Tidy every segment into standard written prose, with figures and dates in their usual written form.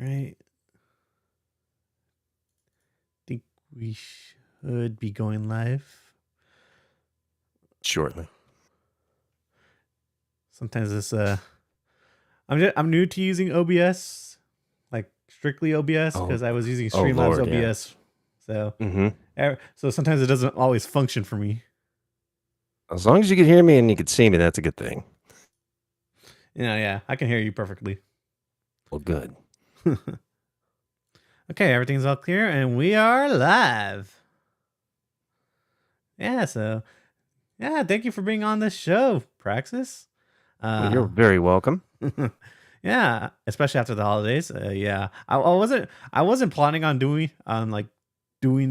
right? Think we should be going live. Shortly. Sometimes this I'm new to using OBS, like strictly OBS, because I was using Streamlabs OBS. Yeah. So sometimes it doesn't always function for me. As long as you can hear me and you can see me, that's a good thing. Yeah, I can hear you perfectly. Well, good. Okay, everything's all clear, and we are live. Yeah, thank you for being on this show, Praxis. Well, you're very welcome. Yeah, especially after the holidays. Yeah, I wasn't planning on doing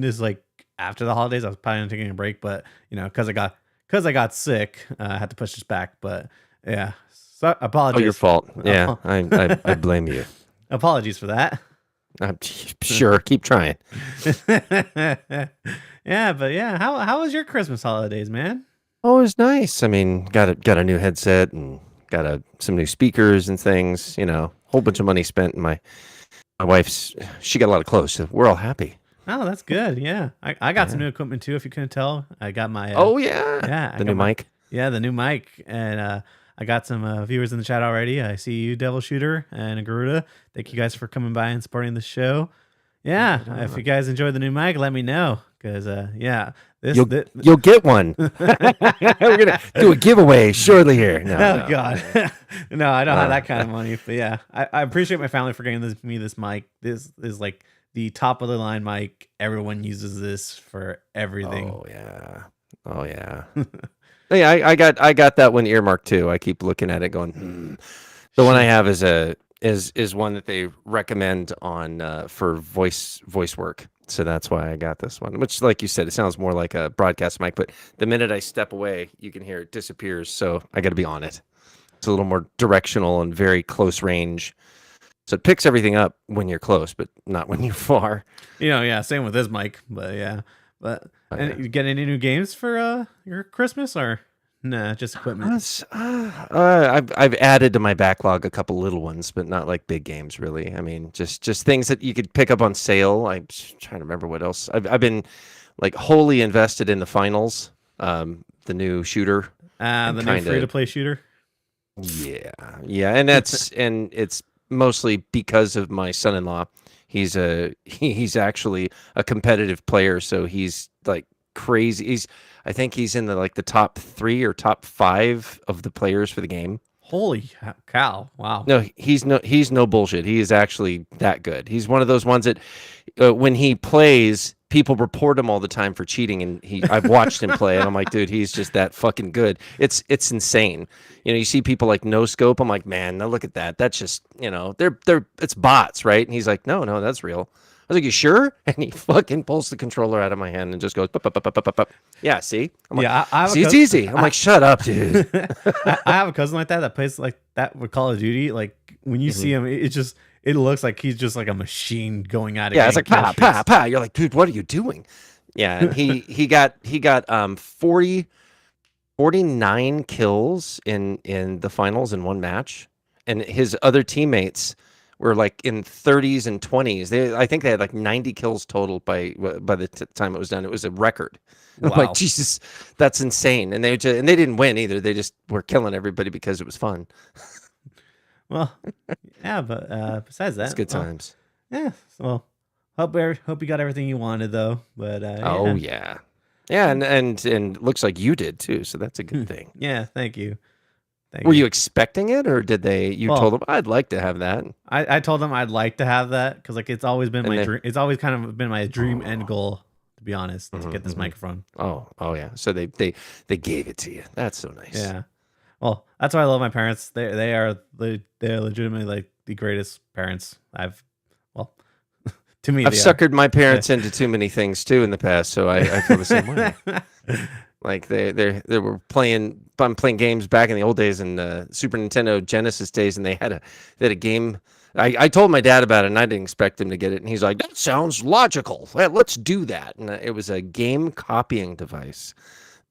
this like after the holidays. I was planning on taking a break, but because I got sick, I had to push this back. But yeah, so apologies. Oh, your fault. Yeah, I blame you. Apologies for that. I'm sure. Keep trying. Yeah, but yeah, how was your Christmas holidays, man? Oh, it was nice. I mean, got a new headset and got some new speakers and things. Whole bunch of money spent. And my wife's, she got a lot of clothes. So we're all happy. Oh, that's good. Yeah, I got some new equipment too. If you couldn't tell, I got my. The new mic. Yeah, the new mic, and I got some viewers in the chat already. I see you, Devil Shooter and Garuda. Thank you guys for coming by and supporting the show. Yeah, if you guys enjoy the new mic, let me know because you'll get one. We're gonna do a giveaway shortly here. No, God, no, I don't have that kind of money. But yeah, I appreciate my family for getting me this mic. This is like the top of the line mic. Everyone uses this for everything. Oh yeah. Yeah, I got that one earmarked too. I keep looking at it, going. The one I have is one that they recommend on for voice work. So that's why I got this one. Which, like you said, it sounds more like a broadcast mic. But the minute I step away, you can hear it disappears. So I got to be on it. It's a little more directional and very close range. So it picks everything up when you're close, but not when you're far. Yeah. Same with this mic. But yeah. But you get any new games for your Christmas or nah, just equipment? I've added to my backlog a couple little ones, but not like big games really. I mean, just things that you could pick up on sale. I'm trying to remember what else. I've been like wholly invested in the finals, the new shooter. The new free to play shooter. Yeah, and it's mostly because of my son-in-law. He's actually a competitive player, so he's like crazy. I think he's in the top 3 or top 5 of the players for the game. Holy cow! Wow. No, he's no bullshit. He is actually that good. He's one of those ones that when he plays, people report him all the time for cheating, and I've watched him play, and I'm like, dude, he's just that fucking good. It's insane. You see people like no scope. I'm like, man, now look at that. That's just it's bots, right? And he's like, no, that's real. I was like, you sure? And he fucking pulls the controller out of my hand and just goes, yeah, see? I'm like, see, it's easy. I'm like, shut up, dude. I have a cousin like that plays like that with Call of Duty. Like when you see him, it looks like he's just like a machine going at it. Yeah, it's like pa. You're like, dude, what are you doing? Yeah, and he got 49 kills in the finals in one match, and his other teammates were like in 30s and 20s. I think they had like 90 kills total by the time it was done. It was a record. Wow. I'm like, Jesus, that's insane. And they didn't win either. They just were killing everybody because it was fun. Well, yeah, but besides that, it's good times. Yeah. Well, hope you got everything you wanted though. But oh yeah, and looks like you did too. So that's a good thing. Yeah, thank you. Were you expecting it, or did you told them I'd like to have that? I told them I'd like to have that because like it's always been my dream. It's always kind of been my dream end goal, to be honest, to get this microphone. Oh yeah. So they gave it to you. That's so nice. Yeah. Well, that's why I love my parents. They're legitimately like the greatest parents to me. I've suckered my parents into too many things too in the past, so I feel the same way. Like they were playing. I'm playing games back in the old days in the Super Nintendo Genesis days, and they had a game. I told my dad about it, and I didn't expect him to get it. And he's like, "That sounds logical. Well, let's do that." And it was a game copying device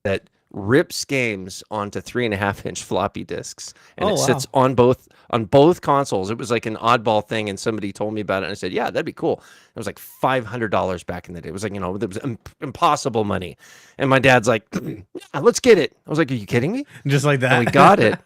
that rips games onto 3.5-inch floppy disks, and Oh it wow. sits on both consoles. It was like an oddball thing, and somebody told me about it, and I said, "Yeah, that'd be cool." It was like $500 back in the day. It was like, it was impossible money, and my dad's like, "Yeah, let's get it." I was like, "Are you kidding me?" Just like And we got that. it.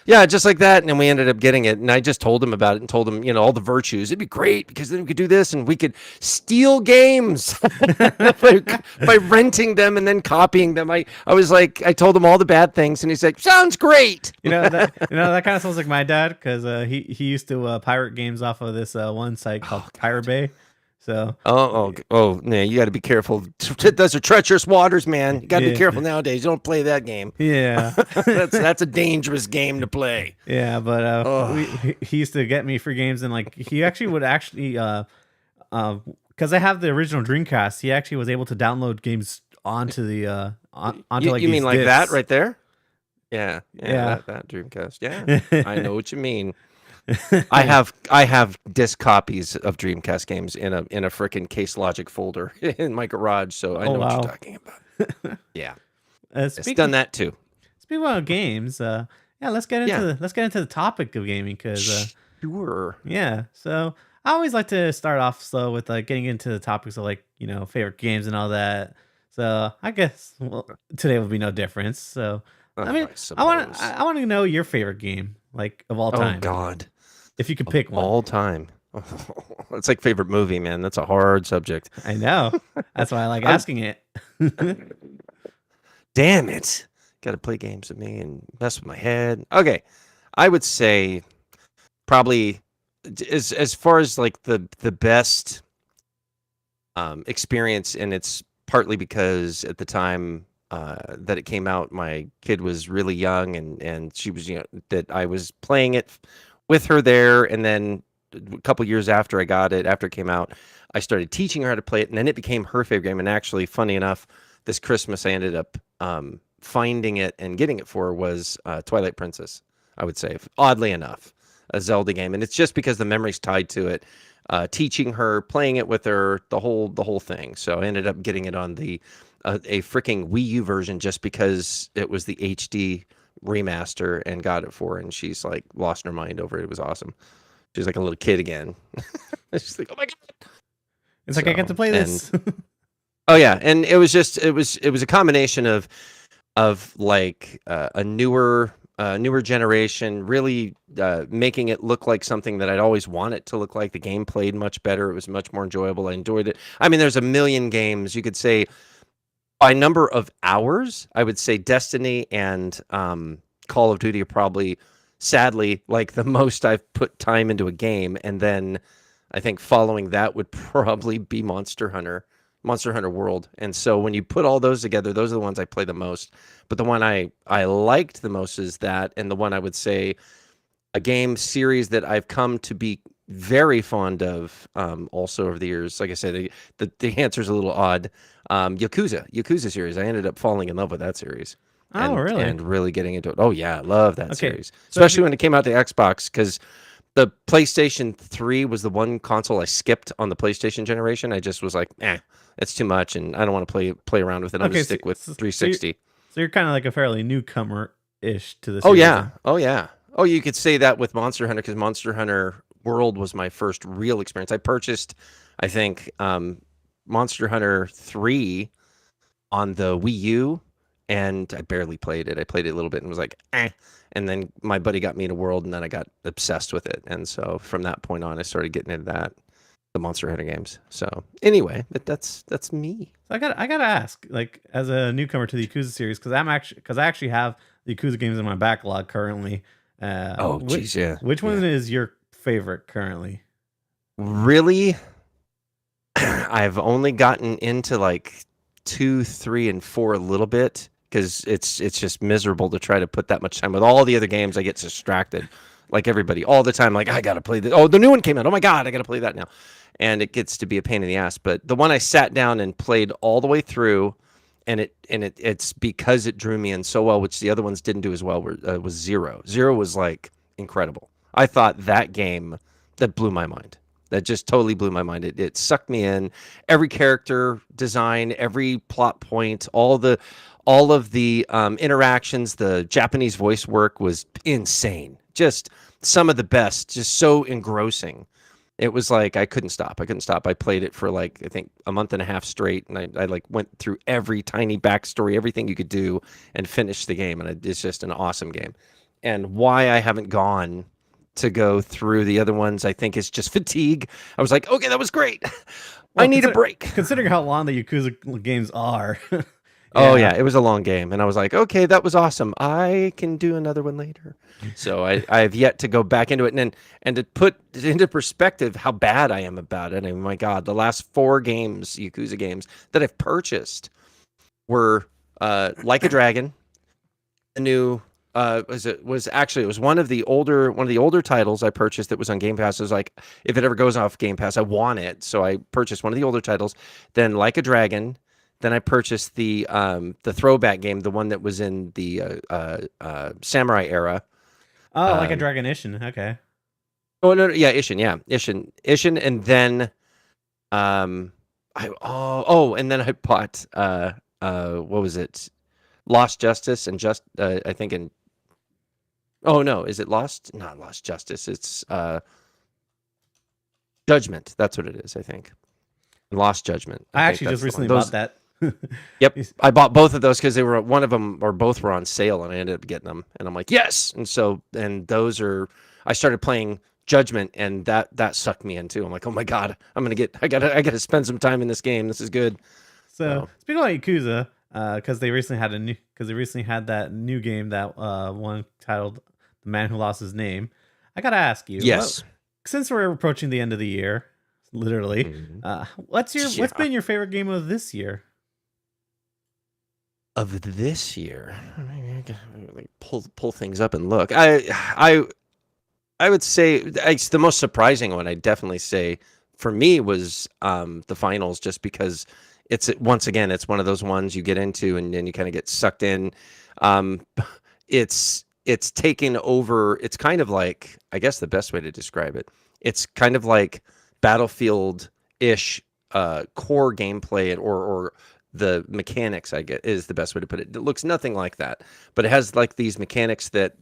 Yeah, just like that. And then we ended up getting it. And I just told him about it and told him, all the virtues. It'd be great because then we could do this and we could steal games by renting them and then copying them. I was like, I told him all the bad things and he's like, sounds great. That kind of sounds like my dad because he used to pirate games off of this one site called Pirate Bay. So Yeah, you got to be careful. Those are treacherous waters, man. You got to be yeah, careful nowadays. You don't play that game. yeah, That's a dangerous game to play. yeah. But Oh, he used to get me free games, and like he actually would actually because I have the original Dreamcast, he actually was able to download games onto the onto like you these mean like discs. that right there? Yeah, Yeah. that Dreamcast. Yeah, I know what you mean. I have disc copies of Dreamcast games in a freaking Case Logic folder in my garage, so I Oh know what you're wow. talking about. Yeah, it's done Speaking that too. speaking about games, yeah, Yeah, let's get into the topic of gaming because sure. yeah. So I always like to start off slow with getting into the topics of like favorite games and all that. So I guess today will be no difference. So I mean, I suppose. I want to know your favorite game like of all Oh time, God, if you could of pick one. all time. It's like favorite movie, man. That's a hard subject. I know. That's why I like I, asking it. damn it, got to play games with me and mess with my head. Okay, I would say probably as far as like the best experience, and it's partly because at the time that it came out, my kid was really young, and she was that I was playing it with her there, and then a couple years after I got it, after it came out, I started teaching her how to play it, and then it became her favorite game. And actually, funny enough, this Christmas I ended up finding it and getting it for her was Twilight Princess. I would say, oddly enough, a Zelda game, and it's just because the memories tied to it. Teaching her, playing it with her, the whole thing. So I ended up getting it on the a freaking Wii U version just because it was the HD remaster and got it for her, and she's like lost her mind over it. It was awesome. She's like a little kid again. She's like, oh my God. It's like I get to play this. Oh yeah, and it was just it was a combination of like a newer generation, really making it look like something that I'd always want it to look like. The game played much better. It was much more enjoyable. I enjoyed it. I mean, there's a million games. You could say by number of hours, I would say Destiny and Call of Duty are probably, sadly, like the most I've put time into a game. And then I think following that would probably be Monster Hunter World. And so when you put all those together, those are the ones I play the most. But the one I liked the most is that, and the one I would say a game series that I've come to be very fond of also over the years. Like I said, the answer is a little odd. Yakuza series. I ended up falling in love with that series. Oh, really? And really getting into it. Oh yeah, I love that Okay. series. So Especially when it came out to Xbox, because the PlayStation 3 was the one console I skipped on the PlayStation generation. I just was like, it's too much, and I don't want to play around with it. I'm okay, gonna stick with 360. So you're kind of like a fairly newcomer-ish to the Oh series. yeah, oh yeah, oh you could say that with Monster Hunter, because Monster Hunter World was my first real experience. I purchased, I think, Monster Hunter 3 on the Wii U, and I barely played it. I played it a little bit and was like, eh. And then my buddy got me into World, and then I got obsessed with it. And so from that point on, I started getting into the Monster Hunter games. So anyway, but that's me. So I gotta ask, like, as a newcomer to the Yakuza series, because I actually have the Yakuza games in my backlog currently. Oh, geez, yeah. Which one is your favorite currently? Really, I've only gotten into like 2, 3, and 4 a little bit, because it's just miserable to try to put that much time with all the other games. I get distracted, like everybody, all the time. Like, I gotta play this. Oh, the new one came out. Oh my God, I gotta play that now. And it gets to be a pain in the ass. But the one I sat down and played all the way through, and it's because it drew me in so well, which the other ones didn't do as well, was Zero. Zero was like incredible. I thought that game, that blew my mind. That just totally blew my mind. It sucked me in. Every character design, every plot point, all the all of the interactions, the Japanese voice work was insane. Just some of the best, just so engrossing. It was like I couldn't stop. I couldn't stop. I played it for like I think a month and a half straight, and I like went through every tiny backstory, everything you could do, and finished the game. And it's just an awesome game. And why I haven't gone to go through the other ones, I think, is just fatigue. I was like, okay, that was great. I need a break. Considering how long the Yakuza games are. Oh yeah, it was a long game, and I was like, okay, that was awesome. I can do another one later. So I've yet to go back into it, and to put into perspective how bad I am about it. I mean, my God, the last 4 games, Yakuza games that I've purchased were Like a Dragon, the new it was one of the older titles I purchased that was on Game Pass. It was like, if it ever goes off Game Pass, I want it, so I purchased one of the older titles. Then Like a Dragon. Then I purchased the throwback game, the one that was in the samurai era. Oh, Like a Dragon Ishin. Okay. Oh no, yeah, Ishin, and then and then I bought what was it? Lost Justice and I think in. Oh no, is it Lost? Not Lost Justice. It's Judgment. That's what it is, I think. Lost Judgment. I actually just recently bought that. Yep, I bought both of those because they were one of them or both were on sale, and I ended up getting them. And I'm like, yes. And those are. I started playing Judgment, and that sucked me in too. I'm like, oh my God, I gotta spend some time in this game. This is good. So speaking of Yakuza, because they recently had that new game, that one titled "The Man Who Lost His Name." I gotta ask you, yes. Since we're approaching the end of the year, literally, what's been your favorite game of this year? Of this year, I gotta pull things up and look. I would say it's the most surprising one. I'd definitely say for me was the finals, just because it's once again it's one of those ones you get into and then you kind of get sucked in. It's taken over. It's kind of like, I guess the best way to describe it. It's kind of like Battlefield-ish core gameplay or the mechanics, I get, is the best way to put it. It looks nothing like that, but it has like these mechanics that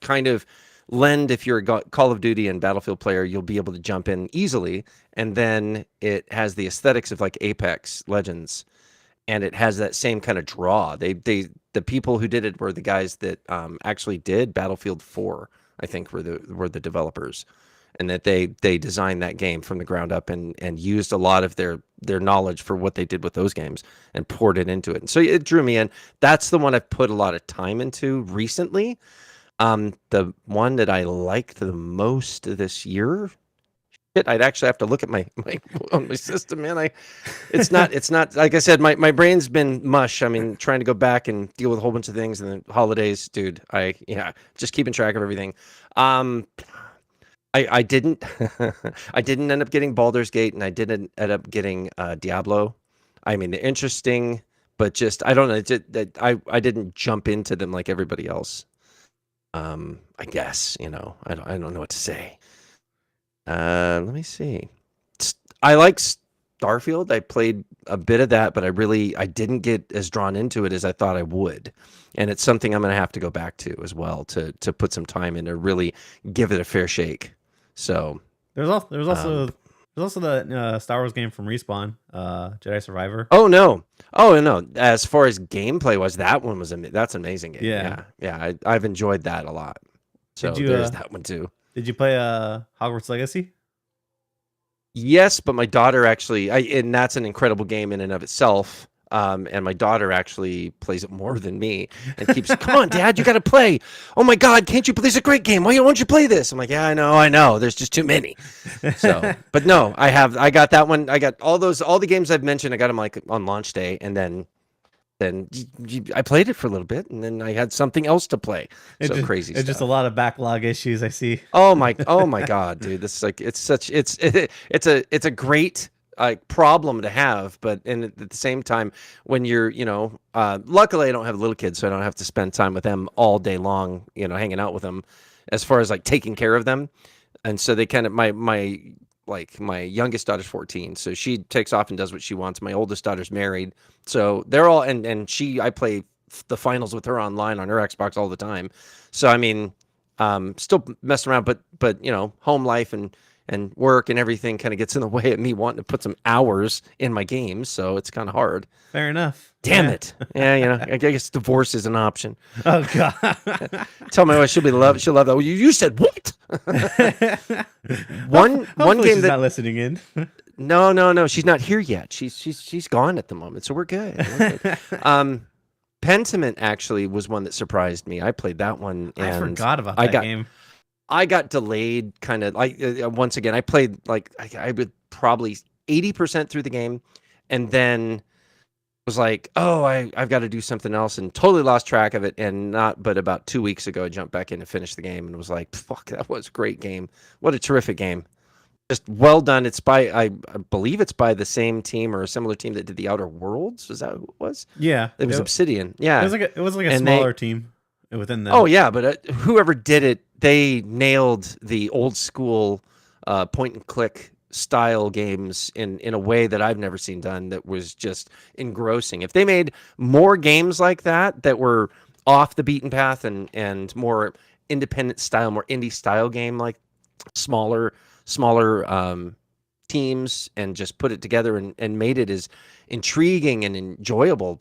kind of lend, if you're a Call of Duty and Battlefield player, you'll be able to jump in easily. And then it has the aesthetics of like Apex Legends, and it has that same kind of draw. The people who did it were the guys that actually did Battlefield 4, I think were the developers. And that they designed that game from the ground up and used a lot of their knowledge for what they did with those games and poured it into it. And so it drew me in. That's the one I've put a lot of time into recently. The one that I liked the most this year, I'd actually have to look at my system, man. It's not like I said, my brain's been mush. I mean, trying to go back and deal with a whole bunch of things and the holidays, dude. Just keeping track of everything. I didn't I didn't end up getting Baldur's Gate, and I didn't end up getting Diablo. I mean, they're interesting, but just I don't know. I didn't jump into them like everybody else. I guess, I don't know what to say. Let me see. I like Starfield. I played a bit of that, but I didn't get as drawn into it as I thought I would. And it's something I'm going to have to go back to as well to put some time in to really give it a fair shake. So there's also the Star Wars game from Respawn, Jedi Survivor. Oh no! As far as gameplay was, that one was that's an amazing game. Yeah. I've enjoyed that a lot. So there's that one too. Did you play Hogwarts Legacy? Yes, but my daughter actually, and that's an incredible game in and of itself. And my daughter actually plays it more than me and keeps, come on, Dad, you got to play. Oh my God, can't you play? This is a great game. Why don't you play this? I'm like, yeah, I know. There's just too many. So, but no, I got that one. I got all the games I've mentioned. I got them like on launch day, and then I played it for a little bit, and then I had something else to play. Crazy. It's just a lot of backlog issues I see. Oh my God, dude, this is like it's a great problem to have, but at the same time, when you're luckily I don't have little kids, so I don't have to spend time with them all day long, hanging out with them as far as like taking care of them. And so they kind of my like my youngest daughter's 14, so she takes off and does what she wants. My oldest daughter's married, so they're all and I play the finals with her online on her Xbox all the time. So I mean, still messing around, but home life and work and everything kind of gets in the way of me wanting to put some hours in my games, so it's kind of hard. Fair enough. Damn it. Yeah, I guess divorce is an option. Oh God. Tell my wife she'll love that. You said what? one Hopefully game she's that not listening in. no, she's not here yet. She's gone at the moment, so we're good. Pentiment actually was one that surprised me. I played that one, and I forgot about that game. I got delayed, kind of like once again. I played like I would probably 80% through the game, and then was like, oh, I've got to do something else, and totally lost track of it. And not but about 2 weeks ago, I jumped back in and finished the game, and was like, fuck, that was a great game. What a terrific game. Just well done. It's by I believe it's by the same team or a similar team that did the Outer Worlds. Is that who it was? Yeah, it was Obsidian. Yeah, it was like a smaller team within them. Oh yeah, but whoever did it, they nailed the old school point and click style games in a way that I've never seen done. That was just engrossing. If they made more games like that were off the beaten path and more independent style, more indie style game, like smaller teams, and just put it together and made it as intriguing and enjoyable.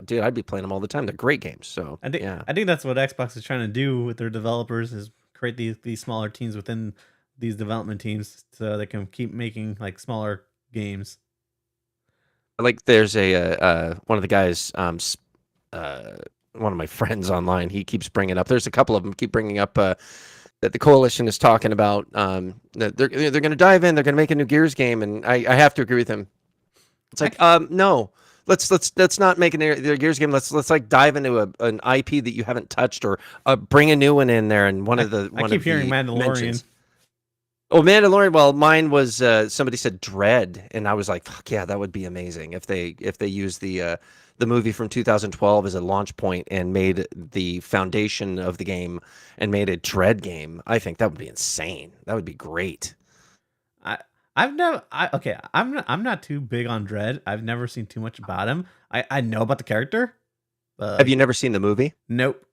Dude, I'd be playing them all the time. They're great games. So I think that's what Xbox is trying to do with their developers, is create these smaller teams within these development teams so they can keep making like smaller games. Like there's a one of the guys, one of my friends online, he keeps bringing up. There's a couple of them keep bringing up that the coalition is talking about, that they're going to dive in. They're going to make a new Gears game, and I have to agree with him. It's like, no, let's not make a Gears game. Let's like dive into an IP that you haven't touched, or bring a new one in there. And I keep hearing Mandalorian. Mentions. Oh, Mandalorian. Well, mine was somebody said Dread, and I was like, fuck yeah, that would be amazing if they use the movie from 2012 as a launch point and made the foundation of the game and made a Dread game. I think that would be insane. That would be great. I'm not too big on Dread. I've never seen too much about him. I know about the character. Have you never seen the movie? Nope.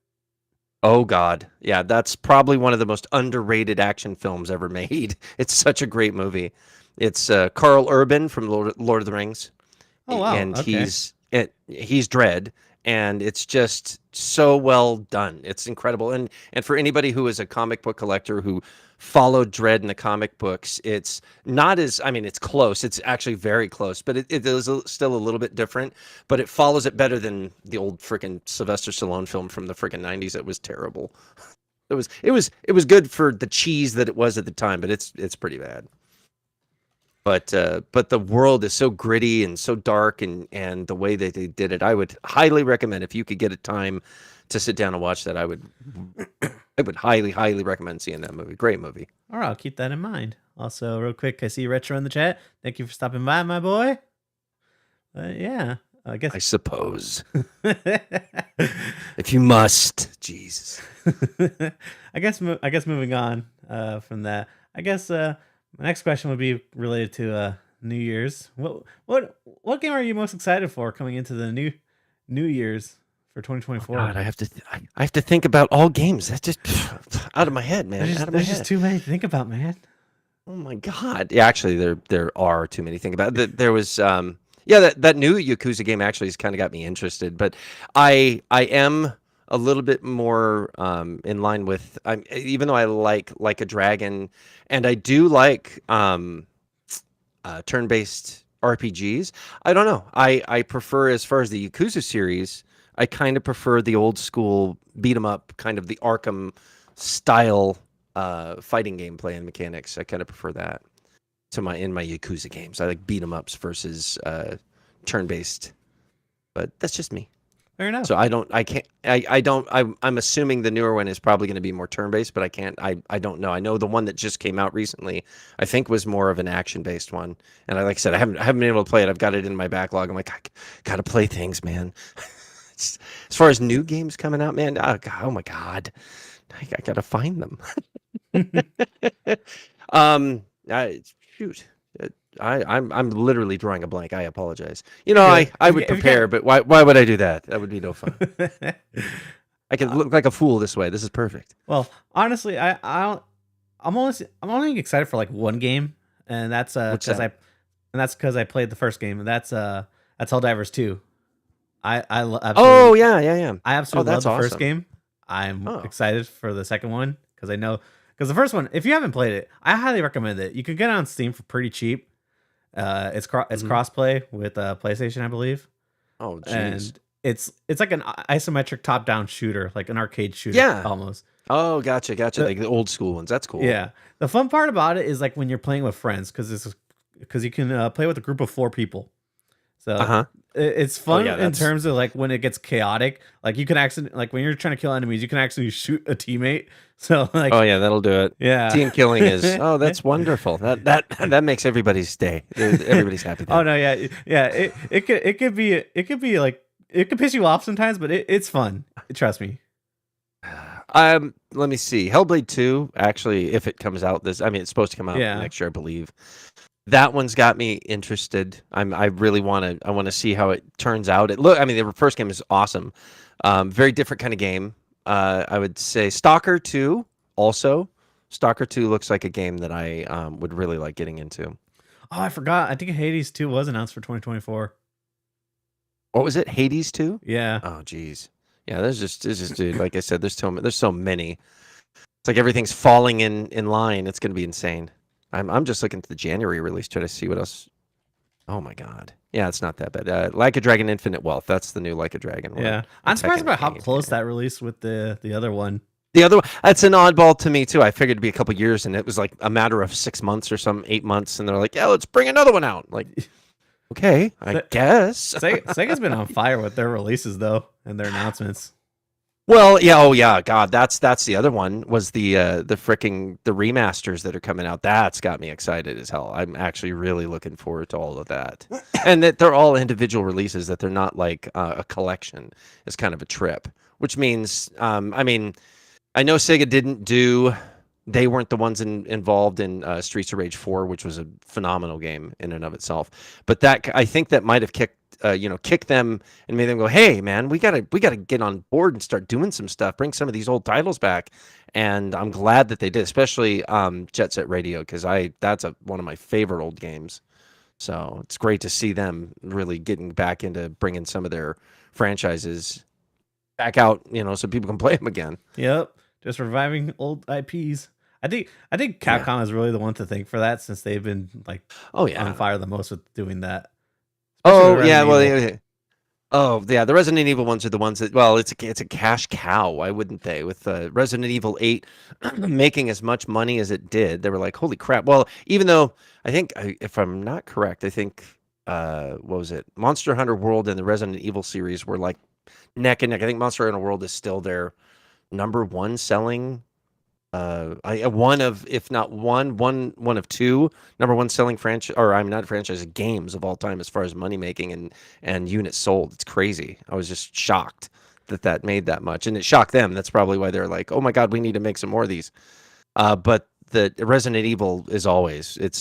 Oh God. Yeah, that's probably one of the most underrated action films ever made. It's such a great movie. It's Carl Urban from Lord of the Rings. Oh wow. And okay. he's Dread, and it's just so well done. It's incredible. And for anybody who is a comic book collector who followed Dread in the comic books, it's not as, I mean, it's close. It's actually very close, but it is still a little bit different, but it follows it better than the old freaking Sylvester Stallone film from the freaking 90s. It was terrible. It was good for the cheese that it was at the time, but it's pretty bad. But the world is so gritty and so dark, and the way that they did it, I would highly recommend, if you could get a time to sit down and watch that, I would highly recommend seeing that movie. Great movie. All right, I'll keep that in mind. Also, real quick, I see Retro in the chat. Thank you for stopping by, my boy. Yeah, I suppose. If you must, Jesus. I guess moving on from that. I guess my next question would be related to New Year's. What game are you most excited for coming into the New Year's for 2024? Oh God, I have to think about all games. That's just out of my head, man. There's just too many to think about, man. Oh my God. Yeah, actually, there are too many to think about. There was that new Yakuza game actually has kind of got me interested, but I am a little bit more in line with, even though I like a Dragon, and I do like turn-based RPGs. I don't know. I prefer, as far as the Yakuza series, I kind of prefer the old school beat 'em up, kind of the Arkham style fighting gameplay and mechanics. I kind of prefer that in my Yakuza games. I like beat 'em ups versus turn-based, but that's just me. Fair enough. So I'm assuming the newer one is probably going to be more turn-based, but I don't know. I know the one that just came out recently, I think, was more of an action-based one. And like I said, I haven't been able to play it. I've got it in my backlog. I'm like, I got to play things, man. As far as new games coming out, man, oh my God, I got to find them. shoot. I'm literally drawing a blank. I apologize. You know, Good. I If would you if prepare, but why would I do that? That would be no fun. you I could look like a fool this way. This is perfect. well, honestly, I don't, I'm only excited for like one game, and that's What's because that? I played the first game, and that's Helldivers 2. Oh yeah. I Oh, absolutely love that's the first awesome. game. I'm Oh. excited for the second one because the first one, if you haven't played it, I highly recommend it. You can get it on Steam for pretty cheap. It's Mhm. crossplay with PlayStation, I believe, Oh, jeez. and it's like an isometric top-down shooter, like an arcade shooter Yeah. almost. Oh, gotcha. The- Like the old school ones. That's cool. yeah, the fun part about it is like when you're playing with friends because you can play with a group of 4 people. So Uh-huh. it's Oh fun yeah, in that's terms of like when it gets chaotic. Like you can actually like when you're trying to kill enemies, you can actually shoot a teammate. So like oh yeah, that'll do it. yeah. Team killing is that's wonderful. That makes everybody's day. Everybody's happy Oh then. no, yeah. It could be like it could piss you off sometimes, but it's fun. Trust me. Let me see. Hellblade 2, actually, if it comes out it's supposed to come out Yeah. next year, I believe. That one's got me interested. I really want to see how it turns out. The first game is awesome. Very different kind of game. I would say Stalker 2 also. Stalker 2 looks like a game that I would really like getting into. Oh, I forgot. I think Hades 2 was announced for 2024. What was it? Hades 2? Yeah. Oh, geez. Yeah, there's just dude, like I said, there's so many. It's like everything's falling in line. It's going to be insane. I'm just looking to the January release, trying to see what else. Oh my God. Yeah, it's not that bad. Like a Dragon Infinite Wealth. That's the new Like a Dragon one. Yeah. The I'm surprised Tekken about how game. close that released with the other one. The other one, that's an oddball to me too. I figured it'd be a couple years, and it was like a matter of 6 months or 8 months, and they're like, "Yeah, let's bring another one out." Like, okay, I Se- guess. Sega's been on fire with their releases though and their announcements. Well, yeah, oh yeah, God, that's the other one was the remasters that are coming out. That's got me excited as hell. I'm actually really looking forward to all of that, and that they're all individual releases. That they're not like a collection. It's kind of a trip, which means, I know Sega didn't do. They weren't the ones involved in Streets of Rage 4, which was a phenomenal game in and of itself. But I think that might have kicked them and made them go, "Hey, man, we gotta get on board and start doing some stuff. Bring some of these old titles back." And I'm glad that they did, especially Jet Set Radio, because that's one of my favorite old games. So it's great to see them really getting back into bringing some of their franchises back out, so people can play them again. Yep. Just reviving old IPs. I think Capcom is really the one to thank for that since they've been like Oh yeah. on fire the most with doing that. Especially with Oh yeah. Resident Well, Evil. oh yeah. The Resident Evil ones are the ones that. Well, it's a cash cow. Why wouldn't they? With Resident Evil 8 making as much money as it did, they were like, "Holy crap!" Well, even though I think, if I'm not correct, I think what was it? Monster Hunter World and the Resident Evil series were like neck and neck. I think Monster Hunter World is still their number one selling. One of, if not one of two number one selling franchise, or I'm not franchise games of all time as far as money making and units sold. It's crazy. I was just shocked that made that much, and it shocked them. That's probably why they're like, "Oh my God, we need to make some more of these." But the Resident Evil it's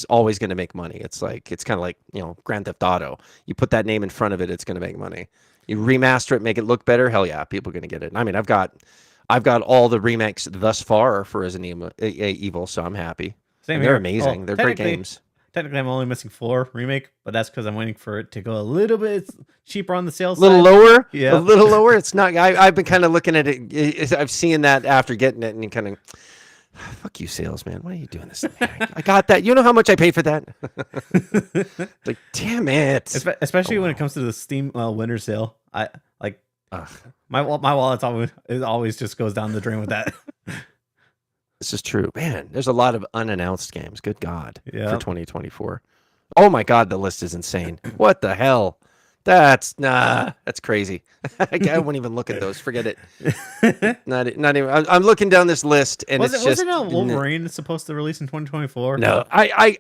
always going to make money. It's kind of like Grand Theft Auto. You put that name in front of it, it's going to make money. You remaster it, make it look better. Hell yeah, people are going to get it. I mean, I've got all the remakes thus far for Resident Evil, so I'm happy. Same And here. they're amazing. Oh, They're great games. Technically, I'm only missing 4 remake, but that's because I'm waiting for it to go a little bit cheaper on the sales A little side. lower? Yeah. A little lower? It's not. I've been kind of looking at it. I've seen that after getting it and kind of, fuck you, salesman. Why are you doing this? I got that. You know how much I paid for that? It's like, damn it. Especially when it comes to the Steam winter sale. I like Ugh. my wallet's always just goes down the drain with that. This is true. Man, there's a lot of unannounced games. Good God. Yeah. For 2024. Oh my God, the list is insane. What the hell? That's crazy. I won't even look at those. Forget it. Not even. I'm looking down this list, and Wasn't Wolverine supposed to release in 2024? No, I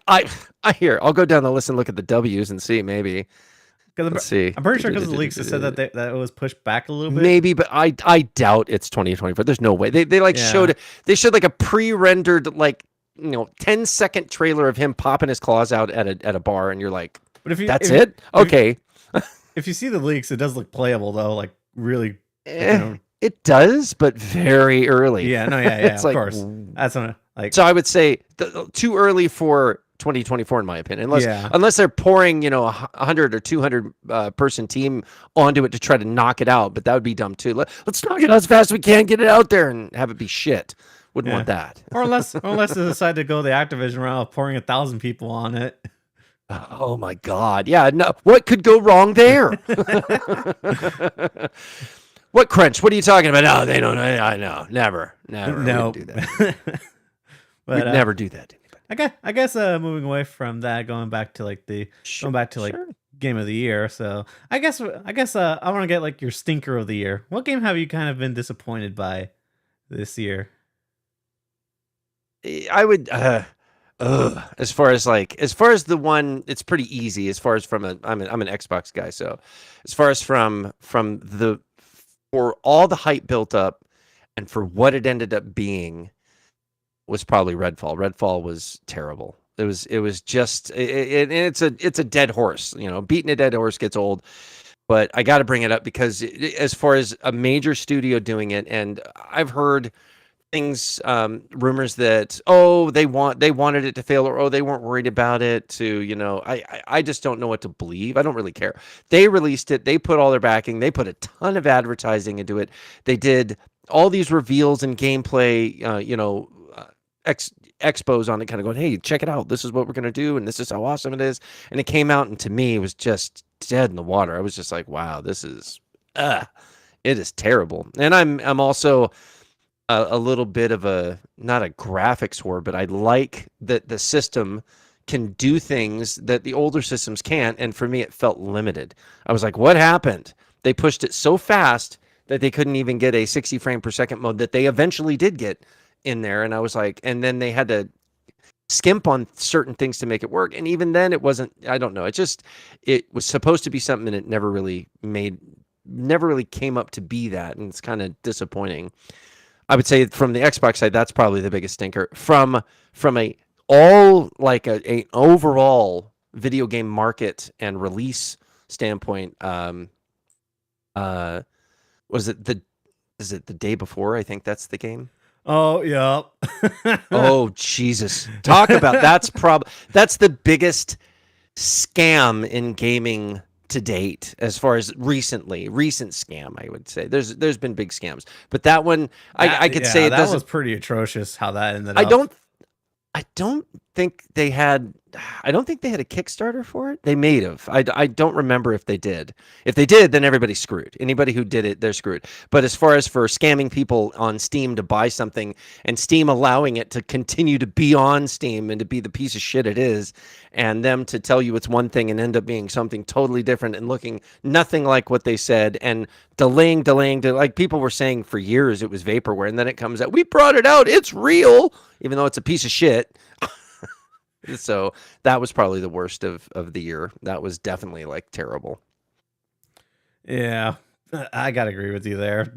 hear. I'll go down the list and look at the W's and see maybe. Let's see. I'm pretty sure because the leaks it said that it was pushed back a little bit. Maybe, but I doubt it's 2024. There's no way. They Yeah. showed like a pre-rendered like 10-second trailer of him popping his claws out at a bar, and you're like, But that's it? Okay. if you see the leaks, it does look playable though. Like really, like, it does, but very early. Yeah, no, yeah, of course. That's like. So I would say too early for 2024, in my opinion, unless they're pouring 100 or 200 person team onto it to try to knock it out. But that would be dumb too. Let's knock it out as fast as we can, get it out there, and have it be shit. Wouldn't want that. or unless they decide to go the Activision route of pouring 1,000 people on it. Oh my God! Yeah, no. What could go wrong there? What crunch? What are you talking about? No, they don't. I know. Never. No. Do that. We'd never do that to anybody. I guess moving away from that, going back to Game of the Year. So I guess I want to get like your stinker of the year. What game have you kind of been disappointed by this year? I would as far as the one, it's pretty easy as far as I'm an Xbox guy, so as far as from the for all the hype built up and for what it ended up being was probably Redfall. Redfall was terrible. It was just it's a dead horse. Beating a dead horse gets old. But I got to bring it up because as far as a major studio doing it, and I've heard things, rumors that they wanted it to fail, or they weren't worried about it. I just don't know what to believe. I don't really care. They released it. They put all their backing. They put a ton of advertising into it. They did all these reveals and gameplay. Expos on it, kind of going, hey, check it out. This is what we're gonna do, and this is how awesome it is. And it came out, and to me, it was just dead in the water. I was just like, wow, this is, it is terrible. And I'm also a little bit of not a graphics whore, but I like that the system can do things that the older systems can't. And for me, it felt limited. I was like, what happened? They pushed it so fast that they couldn't even get a 60 frame per second mode that they eventually did get in there. And I was like, and then they had to skimp on certain things to make it work. And even then it wasn't, I don't know. It was supposed to be something and it never really came up to be that. And it's kind of disappointing. I would say from the Xbox side, that's probably the biggest stinker. From an overall video game market and release standpoint, is it the day before? I think that's the game. Oh yeah. Oh Jesus! Talk about that's the biggest scam in gaming to date, as far as recent scam. I would say there's been big scams, but that one I could say that was pretty atrocious how that ended up. I don't think they had a Kickstarter for it. They may have. I don't remember if they did. If they did, then everybody's screwed. Anybody who did it, they're screwed. But as far as for scamming people on Steam to buy something and Steam allowing it to continue to be on Steam and to be the piece of shit it is, and them to tell you it's one thing and end up being something totally different and looking nothing like what they said, and delaying, like people were saying for years it was vaporware, and then it comes out, we brought it out, it's real, even though it's a piece of shit. So that was probably the worst of the year. That was definitely like terrible. Yeah, I gotta agree with you there.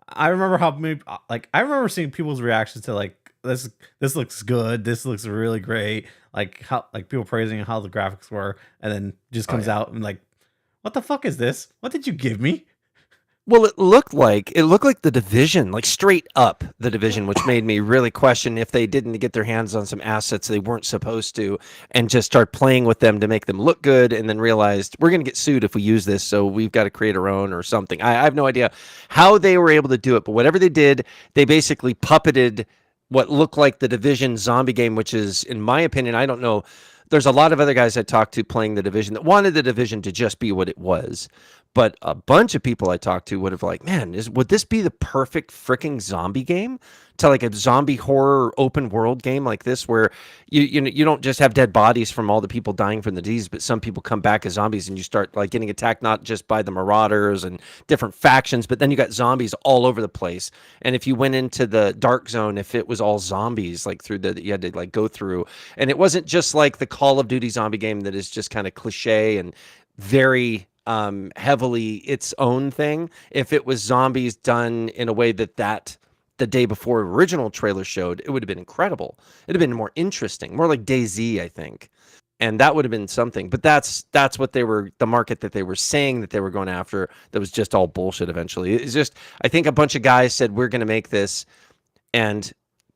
I remember seeing people's reactions to like this looks good, this looks really great, like how like people praising how the graphics were, and then just comes out and like, what the fuck is this? What did you give me? Well, it looked like The Division, like straight up The Division, which made me really question if they didn't get their hands on some assets they weren't supposed to and just start playing with them to make them look good, and then realized we're going to get sued if we use this, so we've got to create our own or something. I have no idea how they were able to do it, but whatever they did, they basically puppeted what looked like The Division zombie game, which is, in my opinion, I don't know, there's a lot of other guys I talked to playing The Division that wanted The Division to just be what it was. But a bunch of people I talked to would have like, man, would this be the perfect freaking zombie game? To like a zombie horror open world game like this, where you don't just have dead bodies from all the people dying from the disease, but some people come back as zombies and you start like getting attacked not just by the marauders and different factions, but then you got zombies all over the place. And if you went into the dark zone, if it was all zombies like you had to like go through, and it wasn't just like the Call of Duty zombie game that is just kind of cliche and very heavily its own thing. If it was zombies done in a way that the day before original trailer showed, it would have been incredible. It'd have been more interesting, more like DayZ, I think. And that would have been something. But that's what they were, the market that they were saying that they were going after, that was just all bullshit eventually. It's just, I think a bunch of guys said, we're going to make this, and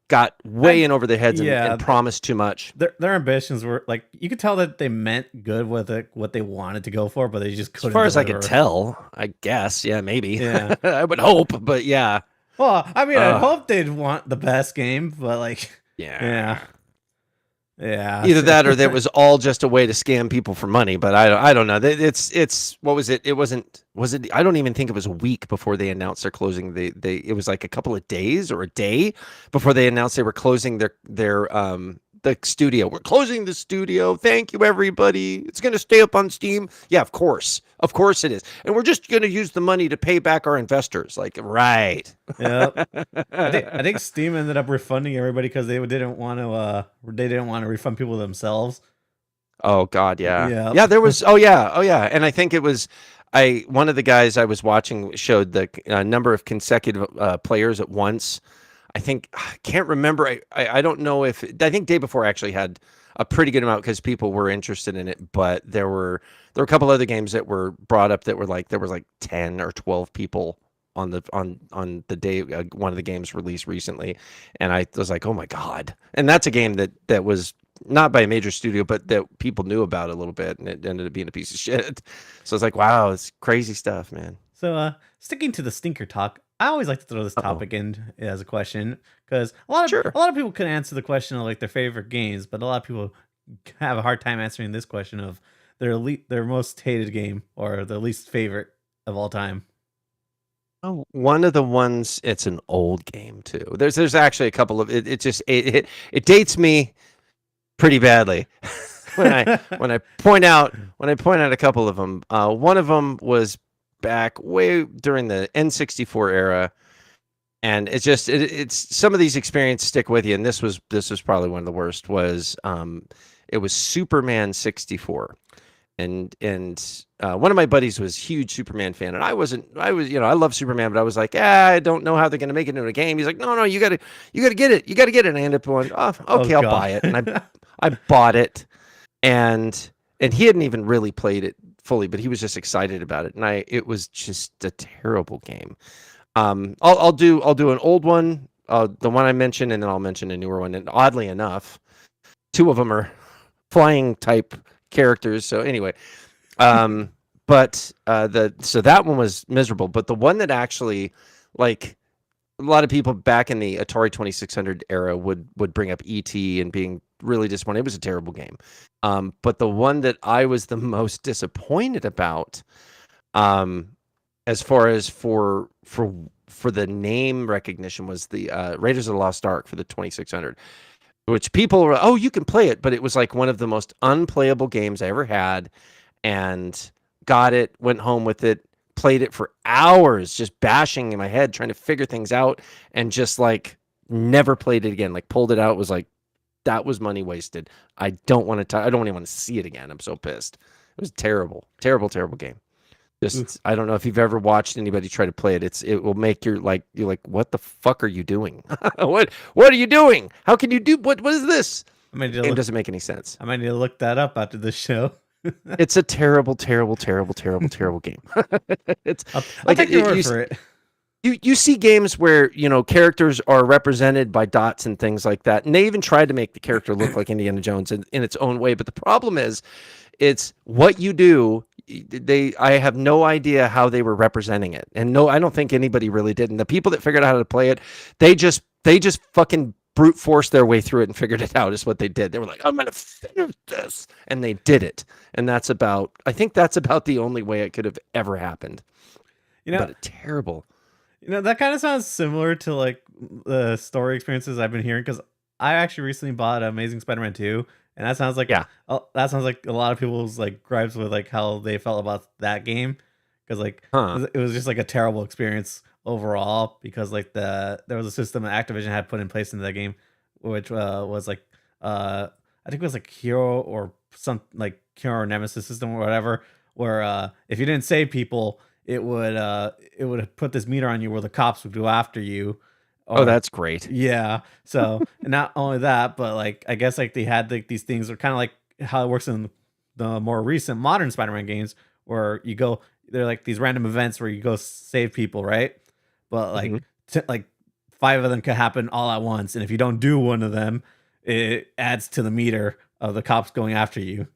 got way in over their heads and promised too much. Their ambitions were like, you could tell that they meant good with it, what they wanted to go for, but they just couldn't. As far as I could tell, I guess, yeah, maybe. Yeah, I would hope, but yeah. Well, I mean, I hope they'd want the best game, but like, yeah. Either that or that was all just a way to scam people for money. But I don't know. It's what was it? Was it? I don't even think it was a week before they announced they're closing. It was like a couple of days or a day before they announced they were closing their the studio. We're closing the studio. Thank you, everybody. It's going to stay up on Steam. Yeah, of course it is. And we're just going to use the money to pay back our investors. Like, right. Yeah. I think Steam ended up refunding everybody because they didn't want to refund people themselves. Oh God, yeah. Yeah, there was. Oh yeah. And I think it was. One of the guys I was watching showed the number of consecutive players at once. I can't remember. I don't know if, I think Day Before actually had a pretty good amount because people were interested in it, but there were a couple other games that were brought up that were like, there was like 10 or 12 people on the day one of the games released recently, and I was like, oh my God. And that's a game that was not by a major studio, but that people knew about a little bit, and it ended up being a piece of shit. So it's like, wow, it's crazy stuff, man. So sticking to the stinker talk, I always like to throw this topic in as a question because a lot of people can answer the question of like their favorite games, but a lot of people have a hard time answering this question of their most hated game or their least favorite of all time. Oh, one of the ones, it's an old game too. There's actually a couple of it dates me pretty badly. when I point out a couple of them. One of them was back way during the N64 era, and it's just it's some of these experiences stick with you, and this was probably one of the worst. Was it was Superman 64, and one of my buddies was a huge Superman fan, and I was I love Superman, but I was like, I don't know how they're gonna make it into a game. He's like, no, you gotta get it, and I ended up going, okay, I'll buy it, and I bought it, and he hadn't even really played it fully, but he was just excited about it, and it was just a terrible game. I'll do an old one, the one I mentioned, and then I'll mention a newer one. And oddly enough, two of them are flying type characters. So anyway, but so that one was miserable. But the one that actually, like, a lot of people back in the Atari 2600 era would bring up E.T. and being really disappointed. It was a terrible game. But the one that I was the most disappointed about, as far as for the name recognition, was the Raiders of the Lost Ark for the 2600, which people were, oh, you can play it, but it was like one of the most unplayable games I ever had, and got it, went home with it, played it for hours, just bashing in my head, trying to figure things out, and just like never played it again. Like pulled it out, was like, that was money wasted. I don't want to. I don't even want to see it again. I'm so pissed. It was terrible, terrible, terrible game. Just, I don't know if you've ever watched anybody try to play it. It will make you're like, what the fuck are you doing? What are you doing? How can you do what is this? It doesn't make any sense. I might need to look that up after this show. It's a terrible, terrible, terrible, terrible, terrible game. It's I'll take your word for it. You see games where, characters are represented by dots and things like that. And they even tried to make the character look like Indiana Jones in its own way. But the problem is, it's what you do. I have no idea how they were representing it. And no, I don't think anybody really did. And the people that figured out how to play it, they just fucking brute forced their way through it and figured it out, is what they did. They were like, I'm going to finish this. And they did it. And I think that's about the only way it could have ever happened. But terrible. That kind of sounds similar to like the story experiences I've been hearing, because I actually recently bought Amazing Spider-Man 2, and that sounds like a lot of people's like gripes with like how they felt about that game, because like it was just like a terrible experience overall, because like there was a system that Activision had put in place into that game, which was like I think it was like Hero or some like Hero or Nemesis system or whatever, where if you didn't save people, it would put this meter on you where the cops would go after you, Oh, or that's great. yeah. So not only that, but like I guess like they had like these things are kind of like how it works in the more recent modern Spider-Man games, where you go, they're like these random events where you go save people, right? But like Mhm. like five of them could happen all at once, and if you don't do one of them, it adds to the meter of the cops going after you.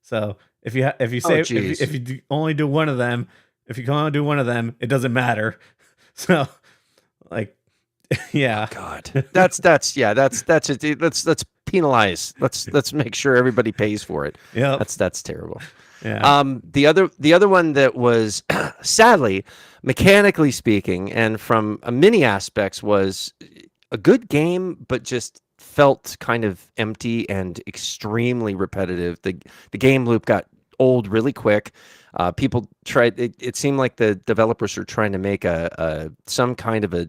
So if you Oh, say geez. if you only do one of them, if you can only do one of them, it doesn't matter. So like Oh yeah. God, that's it. Let's penalize. Let's make sure everybody pays for it. Yep. That's terrible. Yeah. The other one that was sadly, mechanically speaking, and from a many aspects, was a good game, but just felt kind of empty and extremely repetitive. The game loop got old really quick. People tried. It seemed like the developers were trying to make a some kind of a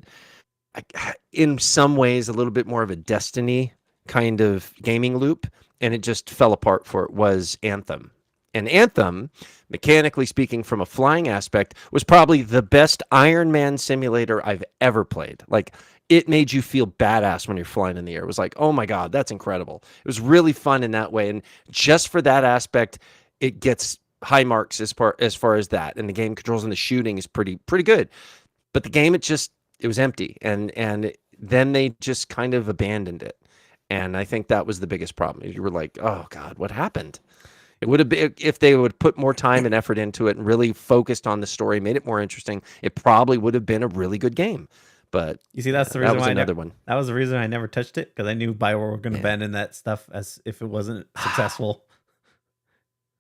in some ways a little bit more of a Destiny kind of gaming loop, and it just fell apart for it. Was Anthem. And Anthem, mechanically speaking, from a flying aspect, was probably the best Iron Man simulator I've ever played. Like, it made you feel badass when you're flying in the air. It was like, oh my God, that's incredible. It was really fun in that way. And just for that aspect, it gets high marks as far as that. And the game controls and the shooting is pretty good. But the game, it was empty. And then they just kind of abandoned it. And I think that was the biggest problem. You were like, oh God, what happened? It would have been if they would put more time and effort into it and really focused on the story, made it more interesting. It probably would have been a really good game. But You see, that's the that reason was why another one. that was the reason I never touched it, because I knew Bioware were going to Yeah. abandon that stuff as if it wasn't successful.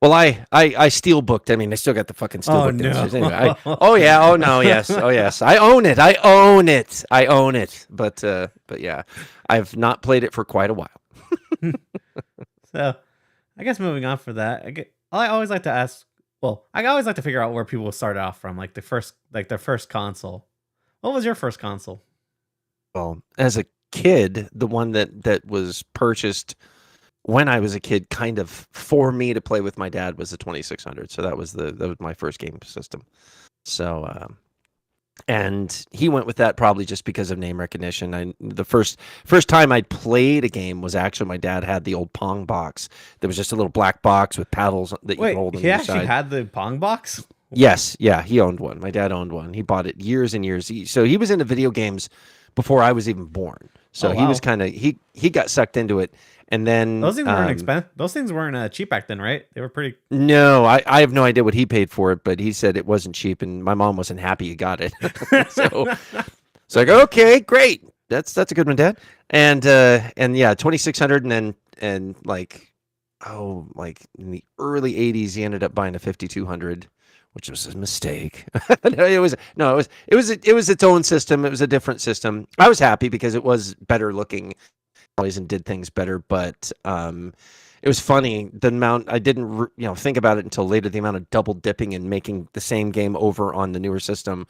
Well, I steel booked. I mean, I still got the fucking steel Oh book no! downstairs. Anyway, oh yeah, oh no, yes, oh yes, I own it. I own it. But yeah, I've not played it for quite a while. So, I guess moving on for that, I always like to ask. Well, I always like to figure out where people start off from, like their first console. What was your first console? Well, as a kid, the one that was purchased when I was a kid, kind of for me to play with my dad, was the 2600. So that was my first game system. So and he went with that probably just because of name recognition. The first time I played a game was actually my dad had the old Pong box. There was just a little black box with paddles that you Wait, could hold on he the actually side. had the Pong box? Yes, yeah, he owned one. My dad owned one. He bought it years and years. So he was into video games before I was even born. So Oh he was wow! kind of he got sucked into it, and then Those things weren't expensive. Those things weren't cheap back then, right? They were pretty. no, I have no idea what he paid for it, but he said it wasn't cheap, and my mom wasn't happy he got it. So it's like, okay, great, that's a good one, Dad. And yeah, 2600, and like, oh, like in the early 80s, he ended up buying a 5200, which was a mistake. It was its own system. It was a different system. I was happy because it was better looking and did things better, but it was funny the amount I didn't think about it until later, the amount of double dipping and making the same game over on the newer system,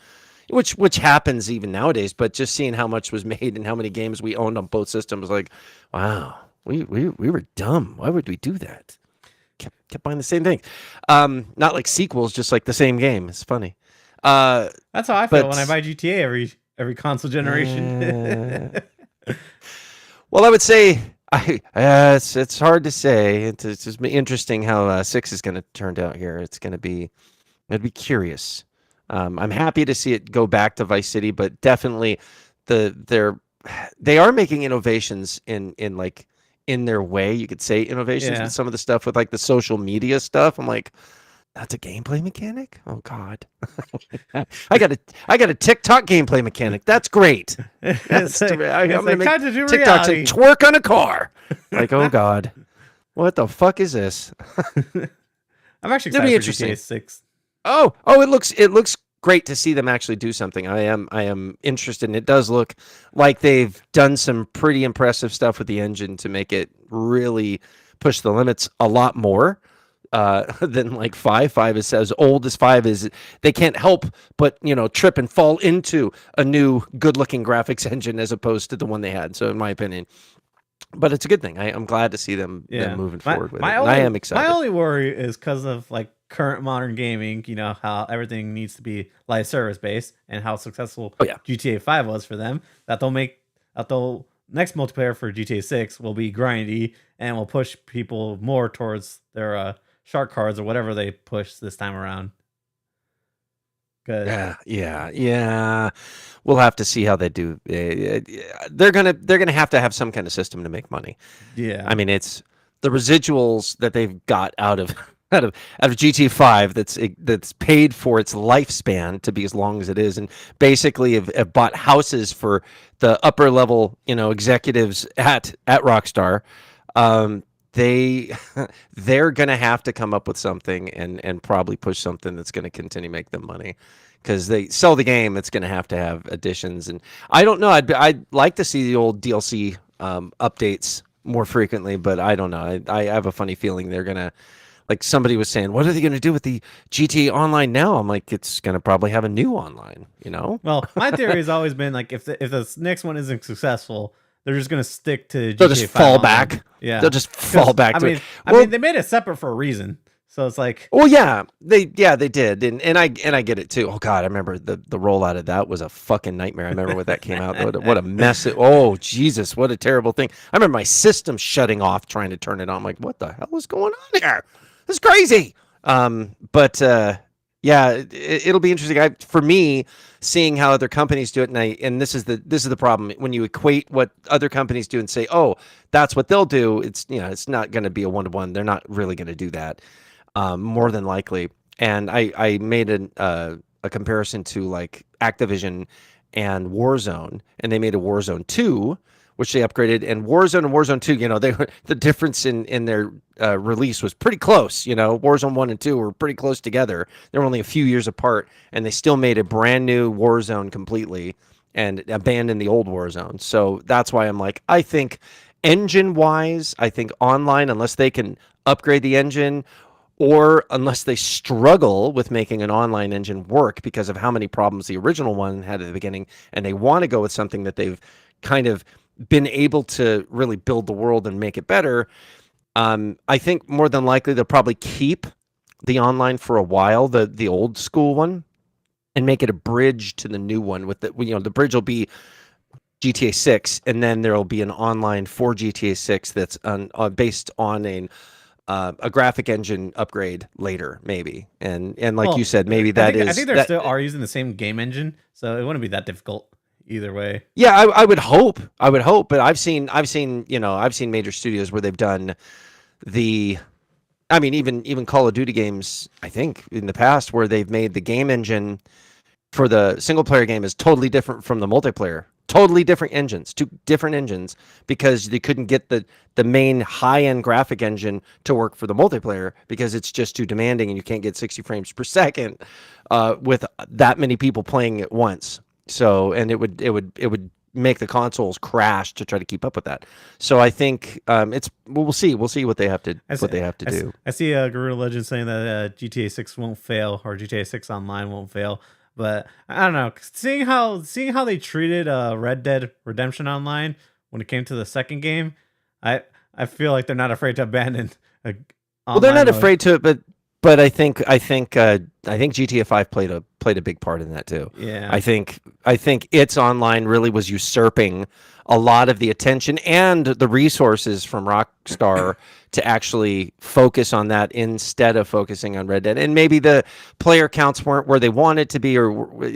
which happens even nowadays, but just seeing how much was made and how many games we owned on both systems, like, wow, we were dumb. Why would we do that? Kept buying the same thing. Not like sequels, just like the same game. It's funny. That's how I feel But when I buy GTA every console generation. well, I would say it's hard to say. It's just interesting how 6 is going to turn out here. It'd be curious. I'm happy to see it go back to Vice City, but definitely they are making innovations in their way. You could say innovations Yeah. with some of the stuff with like the social media stuff. I'm like, that's a gameplay mechanic? Oh God. I got a TikTok gameplay mechanic. That's great. It's like, I'm gonna make time to do TikTok say reality. twerk on a car. Like, oh God. What the fuck is this? I'm actually It'll be excited for interesting. GTA 6. Oh, it looks great to see them actually do something. I am interested, and it does look like they've done some pretty impressive stuff with the engine to make it really push the limits a lot more than like 5. 5 is as old as 5 is. They can't help but trip and fall into a new good-looking graphics engine as opposed to the one they had. So in my opinion, but it's a good thing. I'm glad to see them moving forward with it. And I am excited. My only worry is because of like current modern gaming. You know how everything needs to be live service based, and how successful Oh yeah. GTA 5 was for them. That they'll next multiplayer for GTA 6 will be grindy and will push people more towards their shark cards or whatever they push this time around. Yeah. We'll have to see how they do. They're gonna have to have some kind of system to make money. Yeah, I mean, it's the residuals that they've got out of GTA 5 that's paid for its lifespan to be as long as it is, and basically have bought houses for the upper level, executives at Rockstar. They're gonna have to come up with something and probably push something that's gonna continue to make them money, because they sell the game. It's gonna have to have additions, and I don't know. I'd like to see the old DLC updates more frequently, but I don't know. I have a funny feeling they're gonna, like somebody was saying, what are they gonna do with the GTA Online now? I'm like, it's gonna probably have a new online. Well, my theory has always been like if the next one isn't successful, they're just gonna stick to GTA They'll just 5 fall online. back. Yeah, They'll just fall back. I to mean, it. I mean, they made it separate for a reason. So it's like, well, yeah, they did, and I get it too. Oh God, I remember the rollout of that was a fucking nightmare. I remember when that came out. What a mess! Oh Jesus, what a terrible thing. I remember my system shutting off trying to turn it on. I'm like, what the hell is going on here? This is crazy. Yeah, it'll be interesting. For me, seeing how other companies do it, and this is the problem when you equate what other companies do and say, oh, that's what they'll do. It's not going to be a 1-to-1. They're not really going to do that. More than likely. And I made a comparison to like Activision and Warzone, and they made a Warzone 2, which they upgraded, and Warzone 2, the difference in their release was pretty close. Warzone 1 and 2 were pretty close together. They were only a few years apart, and they still made a brand new Warzone completely and abandoned the old Warzone. So that's why I'm like, I think engine-wise, I think online, unless they can upgrade the engine, or unless they struggle with making an online engine work because of how many problems the original one had at the beginning, and they want to go with something that they've kind of been able to really build the world and make it better, I think more than likely they'll probably keep the online for a while, the old school one, and make it a bridge to the new one. With the bridge will be GTA 6, and then there'll be an online for GTA 6 that's based on a graphic engine upgrade later, maybe, and like you said, maybe I think they still are using the same game engine, so it wouldn't be that difficult either way. Yeah, I would hope, but I've seen major studios where they've done even Call of Duty games, I think in the past, where they've made the game engine for the single player game is totally different from the multiplayer. Totally different engines, two different engines, because they couldn't get the main high-end graphic engine to work for the multiplayer because it's just too demanding and you can't get 60 frames per second with that many people playing at once. So, and it would make the consoles crash to try to keep up with that. So I think we'll see what they have to do. I see Guerrilla Legend saying that GTA 6 won't fail, or GTA 6 Online won't fail. But I don't know. Seeing how they treated Red Dead Redemption Online when it came to the second game, I feel like they're not afraid to abandon. Well, they're not afraid to, but I think GTA 5 played a big part in that too. Yeah. I think its online really was usurping a lot of the attention and the resources from Rockstar to actually focus on that instead of focusing on Red Dead. And maybe the player counts weren't where they wanted to be,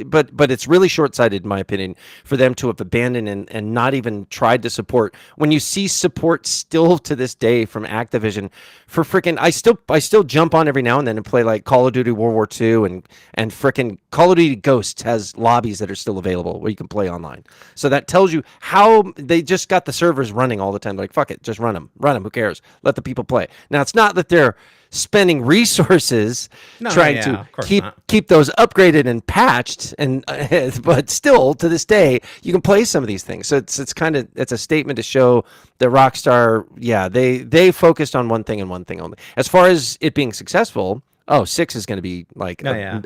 but it's really short-sighted, in my opinion, for them to have abandoned and not even tried to support. When you see support still to this day from Activision for freaking, I still jump on every now and then and play like Call of Duty World War II and freaking Call of Duty Ghosts has lobbies that are still available where you can play online. So that tells you how they just got the servers running all the time. Like, fuck it, just run them. Who cares? Let the people play. Now, it's not that they're spending resources trying to keep those upgraded and patched, and but still to this day you can play some of these things. So it's a statement to show that Rockstar, they focused on one thing and one thing only. As far as it being successful, Oh, 6 is going to be like, Oh yeah.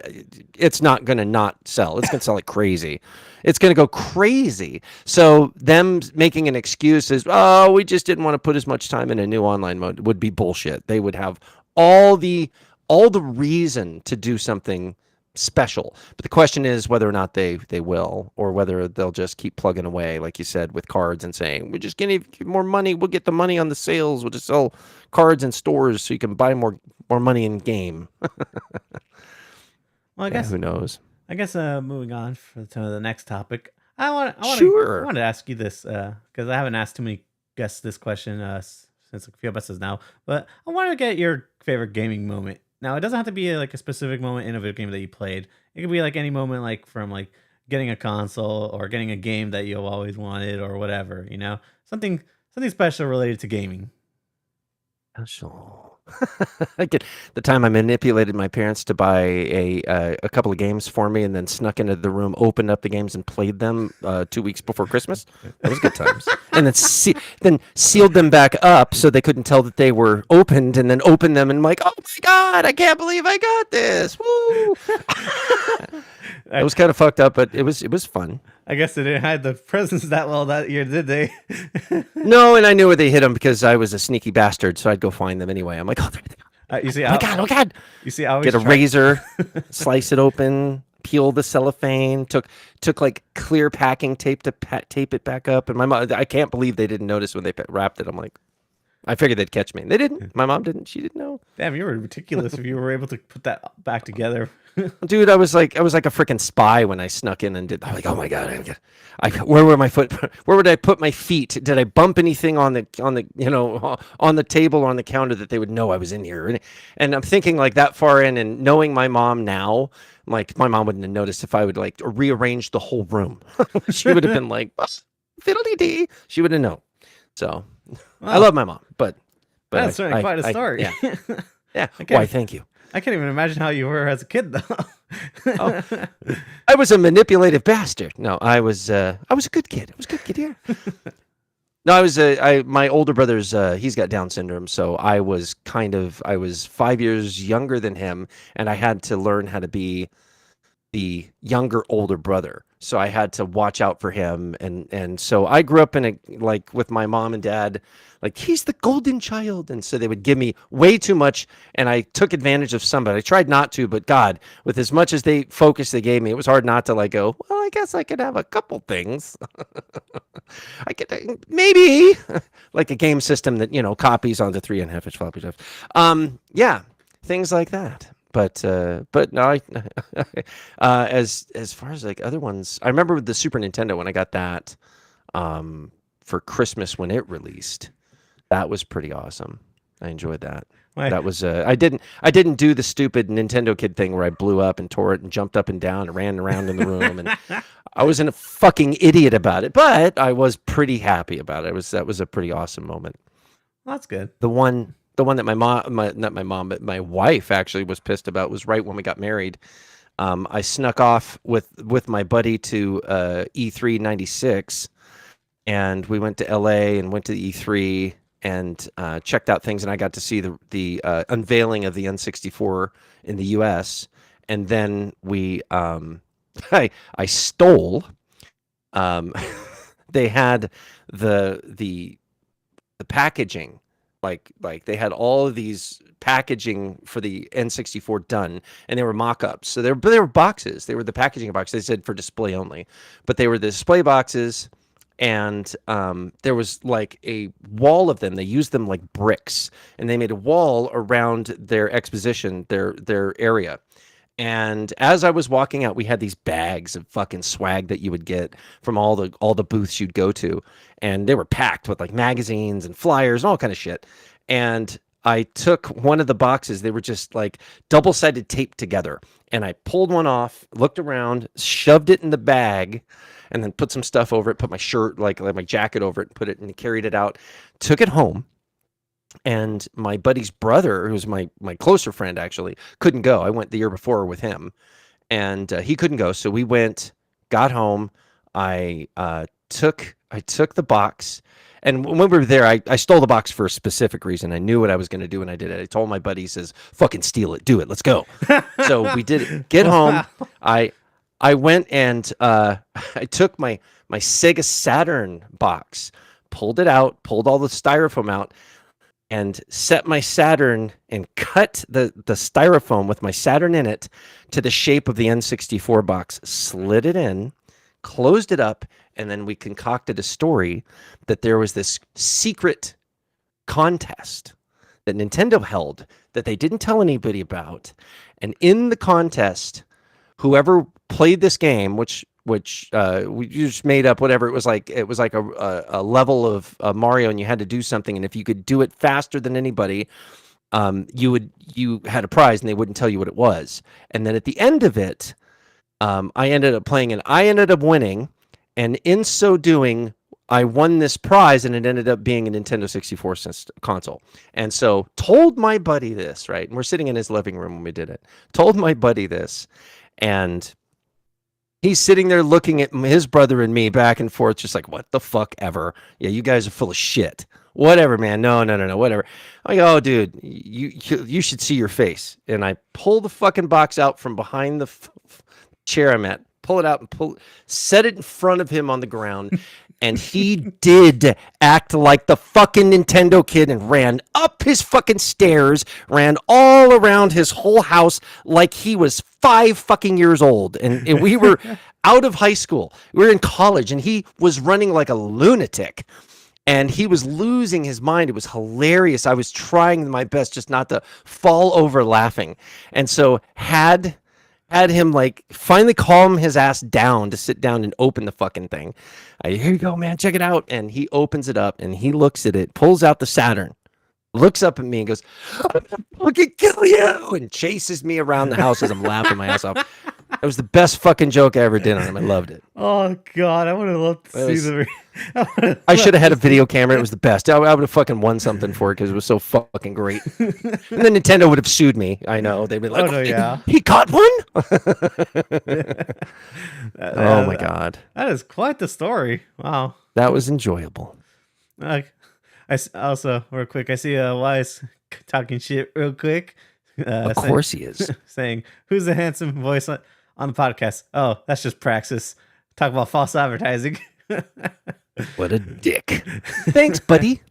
it's not going to not sell. It's going to sell like crazy. It's going to go crazy. So them making an excuse is, oh, we just didn't want to put as much time in a new online mode would be bullshit. They would have all the all the reason to do something special. But the question is whether or not they will, or whether they'll just keep plugging away, like you said, with cards and saying, we're just going to give more money. We'll get the money on the sales. We'll just sell cards in stores so you can buy more money in game. Well, I Yeah, guess who knows? moving on to the next topic. I Sure. want to ask you this because I haven't asked too many guests this question since a few episodes now. But I want to get your favorite gaming moment. Now, it doesn't have to be like a specific moment in a video game that you played. It could be like any moment, like from like getting a console or getting a game that you've always wanted or whatever. You know, something special related to gaming. Special. I get the time I manipulated my parents to buy a couple of games for me, and then snuck into the room, opened up the games, and played them 2 weeks before Christmas. That was good times. And then sealed them back up so they couldn't tell that they were opened, and then opened them and like, oh my god, I can't believe I got this! Woo! It was kind of fucked up, but it was fun. I guess they didn't hide the presents that well that year, did they? No, and I knew where they hid them because I was a sneaky bastard, so I'd go find them anyway. I'm like, oh, there they are. You see, Oh my god! Oh god! you see, I always Get a try. razor, slice it open, peel the cellophane. Took like clear packing tape to tape it back up. And my mom, I can't believe they didn't notice when they wrapped it. I'm like, I figured they'd catch me. They didn't. My mom didn't. She didn't know. Damn, you were meticulous if you were able to put that back together. Dude, I was like a freaking spy when I snuck in and did. I'm like, oh my god, where were my foot? Where would I put my feet? Did I bump anything on the on the table or on the counter that they would know I was in here? And I'm thinking like that far in, and knowing my mom now, like my mom wouldn't have noticed if I would like rearrange the whole room. She would have been like, fiddly dee. She would have known. So I love my mom, but That's certainly quite a story. Yeah, yeah. Okay. Why? Thank you. I can't even imagine how you were as a kid, though. Oh, I was a manipulative bastard. No, I was a good kid. I was a good kid, yeah. No, my older brother's, he's got Down syndrome, so I was 5 years younger than him, and I had to learn how to be the younger older brother. So I had to watch out for him, and so I grew up in a like with my mom and dad, like he's the golden child, and so they would give me way too much, and I took advantage of some, but I tried not to. But God, with as much as they gave me, it was hard not to like go, well, I guess I could have a couple things. I could maybe like a game system that copies onto 3.5-inch floppy drives. Yeah, things like that. But no, as far as like other ones, I remember with the Super Nintendo when I got that for Christmas when it released. That was pretty awesome. I enjoyed that. Why- That was I didn't do the stupid Nintendo kid thing where I blew up and tore it and jumped up and down and ran around in the room, and I wasn't a fucking idiot about it, but I was pretty happy about it. That was a pretty awesome moment. Well, that's good. The one that not my wife actually was pissed about was right when we got married. I snuck off with my buddy to E3 '96, and we went to LA and went to the E3 and checked out things, and I got to see the unveiling of the N64 in the US, and then we I stole they had the packaging. Like they had all of these packaging for the N64 done, and they were mock-ups. So they were boxes. They were the packaging boxes. They said for display only, but they were the display boxes, and there was like a wall of them. They used them like bricks, and they made a wall around their exposition, their area. And as I was walking out, we had these bags of fucking swag that you would get from all the booths you'd go to, and they were packed with like magazines and flyers and all kind of shit. And I took one of the boxes; they were just like double-sided taped together, and I pulled one off, looked around, shoved it in the bag, and then put some stuff over it, put my shirt, like my jacket over it, put it, and carried it out, took it home. And my buddy's brother, who's my closer friend, actually couldn't go. I went the year before with him, and he couldn't go. So we went, got home. I took I took the box, and when we were there, I stole the box for a specific reason. I knew what I was going to do, and I did it. I told my buddy, he says, "Fucking steal it, do it, let's go." So we did it. Get home. Wow. I I went and I took my Sega Saturn box, pulled it out, pulled all the styrofoam out, and set my Saturn and cut the styrofoam with my Saturn in it to the shape of the N64 box, slid it in, closed it up, and then we concocted a story that there was this secret contest that Nintendo held that they didn't tell anybody about. And in the contest, whoever played this game, which we just made up whatever it was like a level of Mario, and you had to do something, and if you could do it faster than anybody, you had a prize, and they wouldn't tell you what it was. And then at the end of it, I ended up playing, and I ended up winning, and in so doing, I won this prize, and it ended up being a Nintendo 64 console. And so told my buddy this, right? And we're sitting in his living room when we did it. Told my buddy this, and he's sitting there looking at his brother and me back and forth, just like, what the fuck ever. Yeah, you guys are full of shit. Whatever, man. No, whatever. I go, oh, dude, you should see your face. And I pull the fucking box out from behind the chair I'm at, pull it out and set it in front of him on the ground. And he did act like the fucking Nintendo kid and ran up his fucking stairs, ran all around his whole house like he was 5 fucking years old. And we were out of high school. We were in college, and he was running like a lunatic. And he was losing his mind. It was hilarious. I was trying my best just not to fall over laughing. And so had him like finally calm his ass down to sit down and open the fucking thing. Here you go, man, check it out. And he opens it up and he looks at it, pulls out the Saturn, looks up at me and goes, "I'm gonna fucking kill you," and chases me around the house as I'm laughing my ass off. It was the best fucking joke I ever did on him. I loved it. Oh God, I would have loved to see the. I should have had a video camera. It was the best. I would have fucking won something for it because it was so fucking great. And then Nintendo would have sued me. I know. They'd be like, Oh, no, yeah. he caught one? Oh my God. That is quite the story. Wow. That was enjoyable. Also, real quick, I see Wise talking shit real quick. Of course he is. Saying, who's the handsome voice on the podcast? Oh, that's just Praxis. Talk about false advertising. What a dick. Thanks, buddy.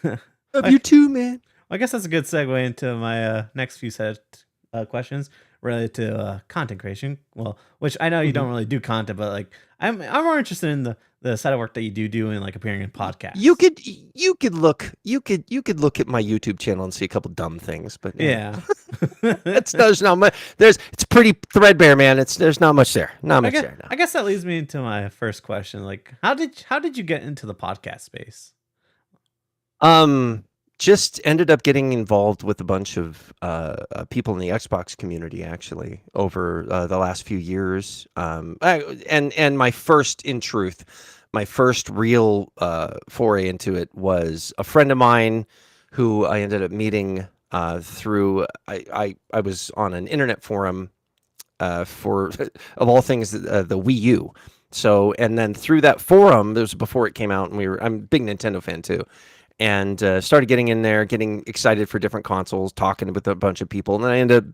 Love you too, man. I guess that's a good segue into my next few set questions related to content creation. Well, which I know you don't really do content, but like I'm more interested in the side of work that you do in like appearing in podcasts. You could look at my YouTube channel and see a couple dumb things, but yeah. there's not much. It's pretty threadbare, man. There's not much there. Not much there. No. I guess that leads me into my first question. Like, how did you get into the podcast space? Just ended up getting involved with a bunch of people in the Xbox community actually over the last few years. And my first real foray into it was a friend of mine who I ended up meeting through. I was on an internet forum for, of all things, the Wii U. So, and then through that forum, this was before it came out, and I'm a big Nintendo fan too. And started getting in there, getting excited for different consoles, talking with a bunch of people. And then I ended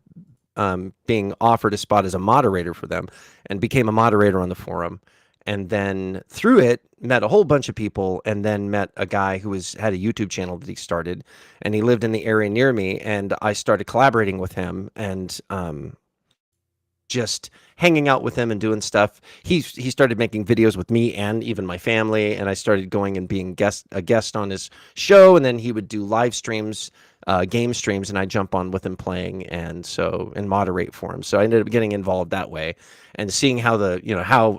up being offered a spot as a moderator for them and became a moderator on the forum. And then through it, met a whole bunch of people, and then met a guy who had a YouTube channel that he started. And he lived in the area near me. And I started collaborating with him and just hanging out with him and doing stuff. He started making videos with me and even my family, and I started going and being a guest on his show, and then he would do live streams, game streams, and I'd jump on with him playing and moderate for him. So I ended up getting involved that way and seeing how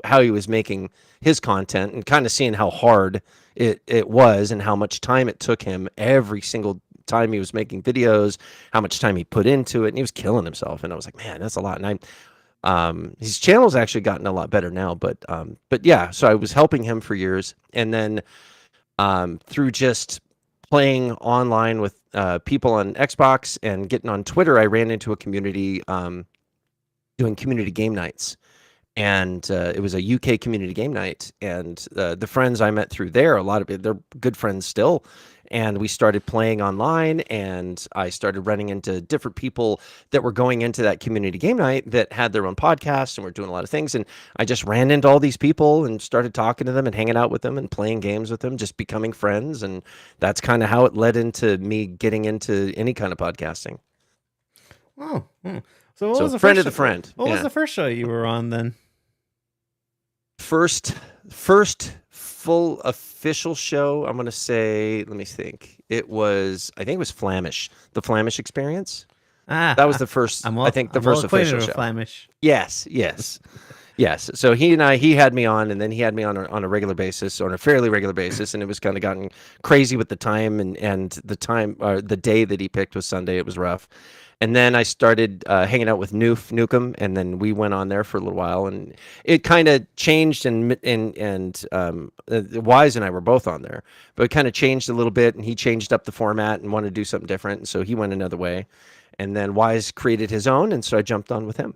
how he was making his content and kind of seeing how hard it was and how much time it took him every single time he was making videos, how much time he put into it, and he was killing himself. And I was like, man, that's a lot. And his channel's actually gotten a lot better now, but yeah, so I was helping him for years. And then through just playing online with people on Xbox and getting on Twitter, I ran into a community doing community game nights. and it was a UK community game night, and the friends I met through there, a lot of it, they're good friends still, and we started playing online, and I started running into different people that were going into that community game night that had their own podcasts and were doing a lot of things, and I just ran into all these people and started talking to them and hanging out with them and playing games with them, just becoming friends, and that's kind of how it led into me getting into any kind of podcasting. Oh, so what So was the friend first of the friend. What was Yeah. the first show you were on then? First full official show, I'm gonna say, let me think. I think it was Flamish, the Flamish Experience. That was the first, I'm I think the I'm well first acquainted official with show. Flamish. Yes, yes, yes. So he had me on, and then he had me on a regular basis, on a fairly regular basis, and it was kind of gotten crazy with the time, and the time, the day that he picked was Sunday. It was rough. And then I started hanging out with Nukem, and then we went on there for a little while, and it kind of changed. And Wise and I were both on there, but it kind of changed a little bit, and he changed up the format and wanted to do something different, and so he went another way. And then Wise created his own, and so I jumped on with him.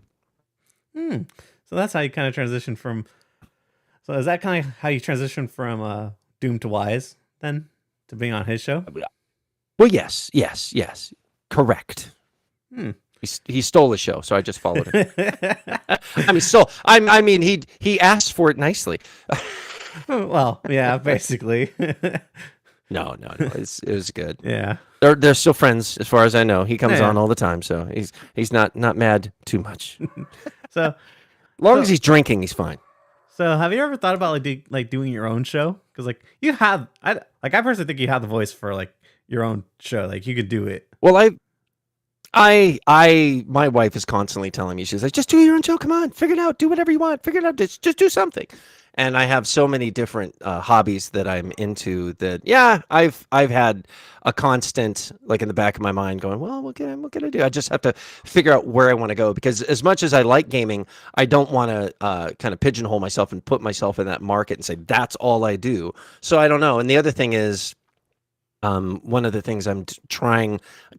So that's how you kind of transition from. So is that kind of how you transition from Doom to Wise then to being on his show? Well, yes, correct. He stole the show, so I just followed him. I mean, he asked for it nicely. Well, yeah, basically. No, it was good. Yeah. They're still friends as far as I know. He comes Yeah. on all the time, so he's not mad too much. So As long as he's drinking, he's fine. So have you ever thought about doing your own show? Because like you have, I personally think you have the voice for like your own show. Like you could do it. Well, my wife is constantly telling me, she's like, just do your own show. Come on, figure it out. Do whatever you want. Figure it out. Just do something. And I have so many different hobbies that I'm into that, yeah, I've had a constant, like in the back of my mind going, well, what can I do? I just have to figure out where I want to go, because as much as I like gaming, I don't want to kind of pigeonhole myself and put myself in that market and say, that's all I do. So I don't know. And the other thing is, one of the things I'm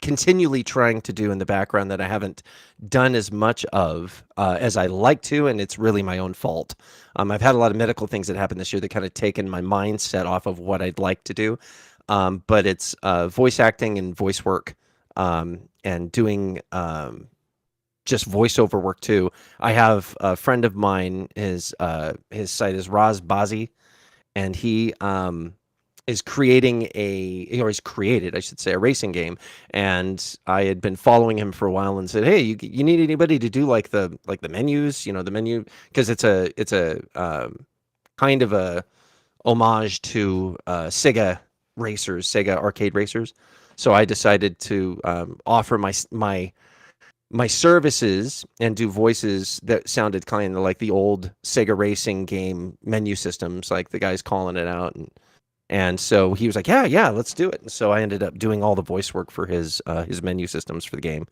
continually trying to do in the background that I haven't done as much of as I like to, and it's really my own fault. I've had a lot of medical things that happened this year that kind of taken my mindset off of what I'd like to do. But it's voice acting and voice work, and doing just voiceover work too. I have a friend of mine, his site is Raz Bazi, and he is creating he's created, I should say, a racing game. And I had been following him for a while and said, hey, you need anybody to do like the menus, the menu, because it's a kind of a homage to Sega arcade racers. So I decided to offer my services and do voices that sounded kind of like the old Sega racing game menu systems, like the guys calling it out. And so he was like, yeah, let's do it. And so I ended up doing all the voice work for his menu systems for the game.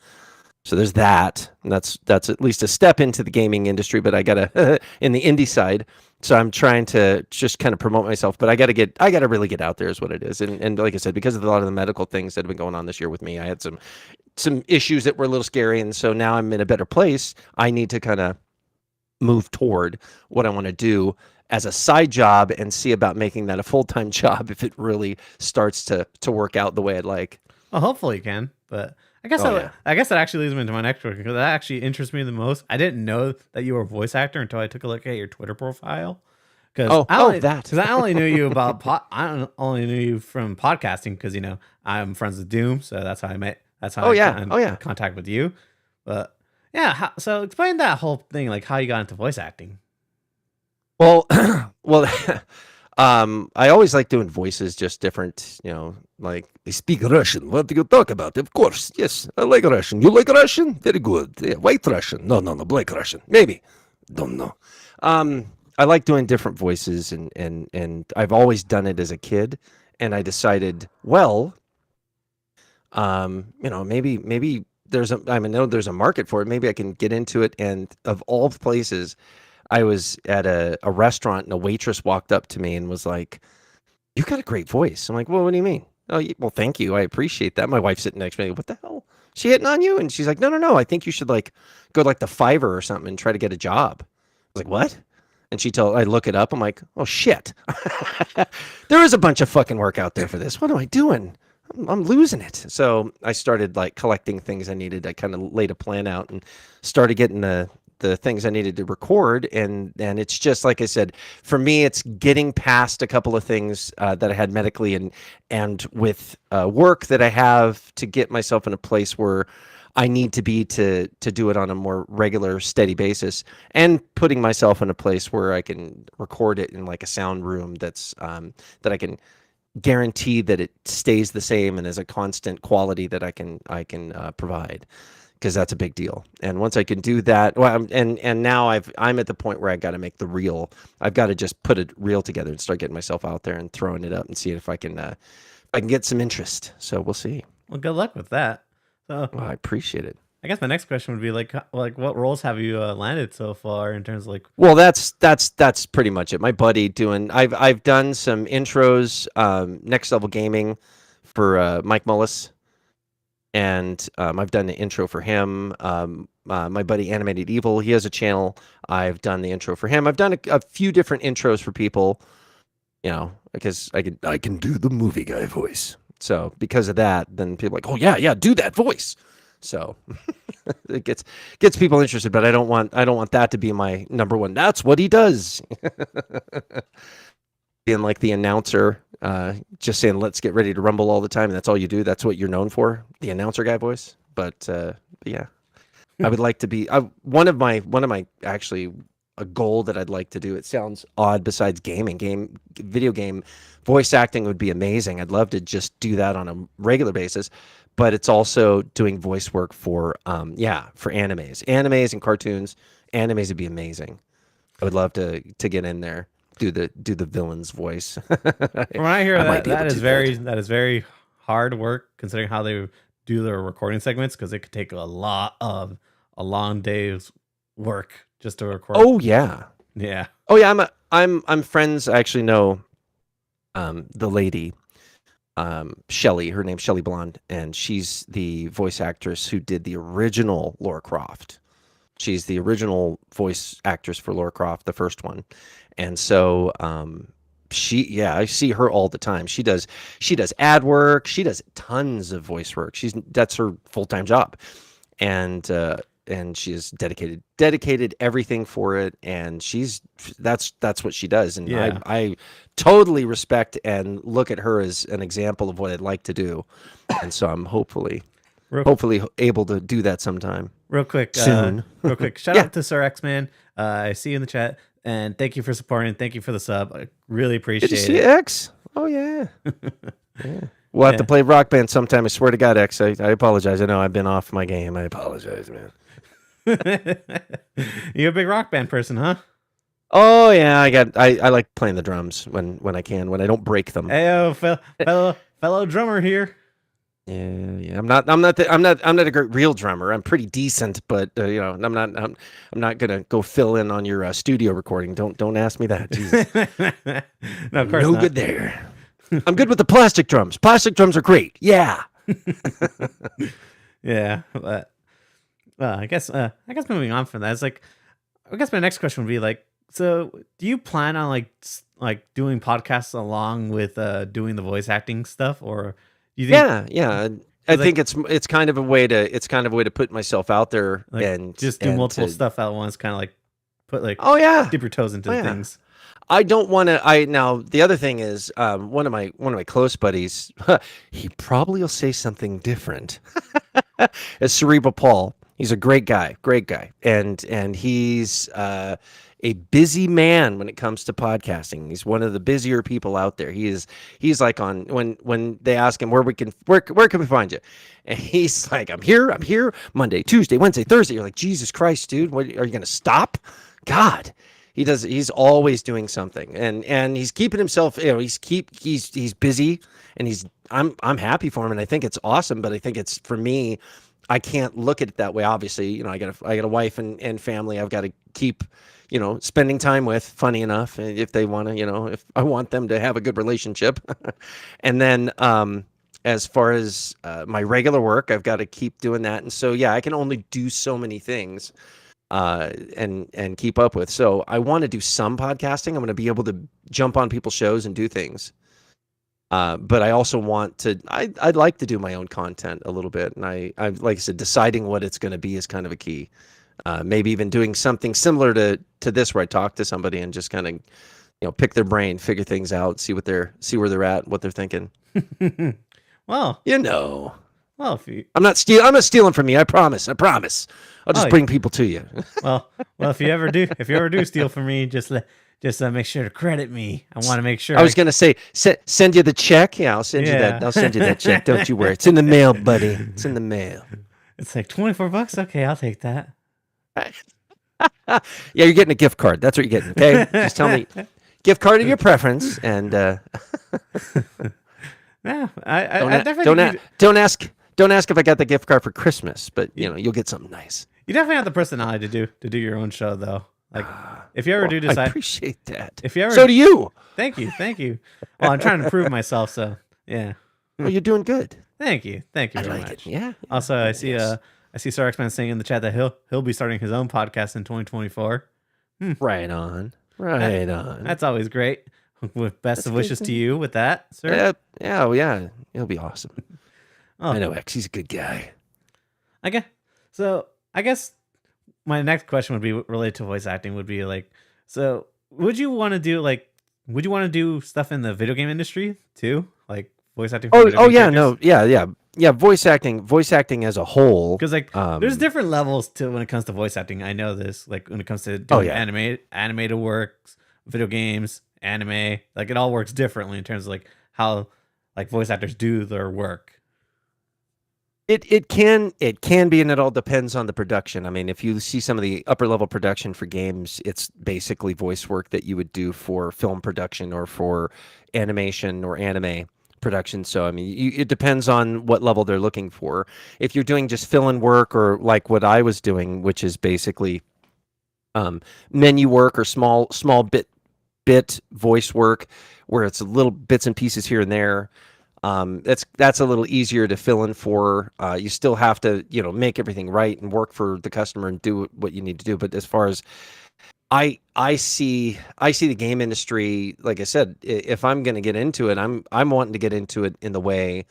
So there's that. And that's at least a step into the gaming industry, but I gotta in the indie side. So I'm trying to just kind of promote myself, but I gotta really get out there is what it is. And like I said, because of a lot of the medical things that have been going on this year with me, I had some issues that were a little scary. And so now I'm in a better place. I need to kind of move toward what I want to do as a side job and see about making that a full-time job if it really starts to work out the way I'd like. Well, hopefully you can. But I guess I guess that actually leads me into my next question, because that actually interests me the most. I didn't know that you were a voice actor until I took a look at your Twitter profile. Because I only knew you I only knew you from podcasting, because I'm friends with Doom, so that's how I met. That's how I got in contact with you. But yeah, so explain that whole thing, like how you got into voice acting. Well, I always like doing voices, just different, like, I speak Russian. What do you talk about? Of course, yes, I like Russian. You like Russian? Very good. Yeah, white Russian? No, black Russian. Maybe. Don't know. I like doing different voices, and I've always done it as a kid, and I decided, well, maybe I know there's a market for it. Maybe I can get into it. And of all places, I was at a restaurant, and a waitress walked up to me and was like, "You got a great voice." I'm like, "Well, what do you mean?" "Oh, well, thank you. I appreciate that." My wife's sitting next to me. "What the hell? She hitting on you?" And she's like, "No. I think you should like go to like the Fiverr or something and try to get a job." was like, what? And I look it up. I'm like, oh shit. There is a bunch of fucking work out there for this. What am I doing? I'm losing it. So I started like collecting things I needed. I kind of laid a plan out and started getting the things I needed to record. And it's just like I said, for me, it's getting past a couple of things that I had medically and with work that I have to get myself in a place where I need to be to do it on a more regular, steady basis, and putting myself in a place where I can record it in like a sound room that's that I can guarantee that it stays the same and is a constant quality that I can provide, because that's a big deal. And once I can do that, well, and now I'm at the point where I got to make the reel. I've got to just put a reel together and start getting myself out there and throwing it up and see if I can get some interest. So we'll see. Well, good luck with that. So, well, I appreciate it. I guess my next question would be like what roles have you landed so far in terms of like? Well, that's pretty much it. My buddy doing. I've done some intros, Next Level Gaming, for Mike Mullis, and I've done the intro for him. My buddy Animated Evil, he has a channel. I've done the intro for him. I've done a few different intros for people, because I can do the movie guy voice. So because of that, then people are like, oh yeah, do that voice. So it gets people interested, but I don't want that to be my number one. That's what he does. Being like the announcer, just saying, let's get ready to rumble all the time. And that's all you do. That's what you're known for, the announcer guy voice. But yeah, I would like to be one of my actually a goal that I'd like to do. It sounds odd besides video game voice acting would be amazing. I'd love to just do that on a regular basis, but it's also doing voice work for animes and cartoons. Animes would be amazing. I would love to get in there, do the villain's voice. When I hear that is very hard work, considering how they do their recording segments, because it could take a long day's work just to record. Oh yeah. Yeah. Oh yeah. I'm friends. I actually know the lady, Shelly. Her name's Shelly Blonde, and she's the voice actress who did the original Lara Croft. She's the original voice actress for Lara Croft, the first one. And so I see her all the time. She does ad work. She does tons of voice work. That's her full-time job. And she is dedicated everything for it, and that's what she does. And yeah. I totally respect and look at her as an example of what I'd like to do. And so I'm hopefully able to do that sometime. Real quick, soon. Shout out to Sir X-Man. I see you in the chat, and thank you for supporting. Thank you for the sub. I really appreciate it. See X? Oh yeah. Yeah. We'll have to play Rock Band sometime. I swear to God, X. I apologize. I know I've been off my game. I apologize, man. You're a big Rock Band person, huh? Oh yeah, I like playing the drums when I can, when I don't break them. Hey, fellow drummer here. Yeah. I'm not a great real drummer. I'm pretty decent, but I'm not gonna go fill in on your studio recording. Don't ask me that. Jesus. No, of course not. Good there. I'm good with the plastic drums. Plastic drums are great. Yeah. Yeah, but I guess moving on from that, it's like, I guess my next question would be like, so do you plan on like doing podcasts along with doing the voice acting stuff, or do you think? Yeah. I think it's kind of a way to put myself out there, like, and just do multiple stuff at once, kind of like put like dip your toes into things. I don't want to. Now the other thing is, one of my close buddies, he probably will say something different. Is Cerebral Paul. He's a great guy, and he's a busy man when it comes to podcasting. He's one of the busier people out there. He's like on when they ask him where can we find you, and he's like, I'm here Monday, Tuesday, Wednesday, Thursday. You're like, Jesus Christ, dude, what are you gonna stop? God. He's always doing something, and he's keeping himself, he's busy, and I'm happy for him, and I think it's awesome, but I think it's, for me, I can't look at it that way. Obviously, I got a wife and family I've got to keep, spending time with, funny enough, if they want to, if I want them to have a good relationship. And then as far as my regular work, I've got to keep doing that. And so, yeah, I can only do so many things. and keep up with. So I want to do some podcasting. I'm going to be able to jump on people's shows and do things. But I also want to. I'd like to do my own content a little bit, and I like I said, deciding what it's going to be is kind of a key. Maybe even doing something similar to this, where I talk to somebody and just kind of pick their brain, figure things out, see where they're at, what they're thinking. Well, well, if you I'm not stealing from you. I promise. I'll just bring people to you. well, if you ever do steal from me, just make sure to credit me. I want to make sure. I was gonna say send you the check. Yeah, I'll send you that. I'll send you that check. Don't you worry. It's in the mail, buddy. It's in the mail. It's like $24. Okay, I'll take that. Yeah, you're getting a gift card. That's what you're getting. Okay, just tell me gift card of your preference, and yeah, I definitely don't ask if I got the gift card for Christmas, but you'll get something nice. You definitely have the personality to do your own show, though. Like, if you ever do decide, I appreciate that. If you ever, so do you. Thank you. Well, I'm trying to prove myself, so yeah. Well, you're doing good. Thank you very much. It. Yeah. Also, I see Sir X-Man saying in the chat that he'll be starting his own podcast in 2024. Right on. That's always great. With best of wishes to you with that, sir. Yeah. It'll be awesome. Oh. I know X. He's a good guy. Okay. So I guess my next question would be related to voice acting. Would be like, so would you want to do stuff in the video game industry too, like voice acting? For video game characters? Yeah. Voice acting as a whole. Because there's different levels to when it comes to voice acting. I know this. Like when it comes to doing animated works, video games, anime, like it all works differently in terms of like how like voice actors do their work. It can be, and it all depends on the production. I mean, if you see some of the upper level production for games, it's basically voice work that you would do for film production or for animation or anime production. So I mean, it depends on what level they're looking for. If you're doing just fill-in work, or like what I was doing, which is basically menu work or small bit voice work, where it's little bits and pieces here and there. That's a little easier to fill in for. You still have to, make everything right and work for the customer and do what you need to do. But as far as I see the game industry, like I said, if I'm going to get into it, I'm wanting to get into it in the way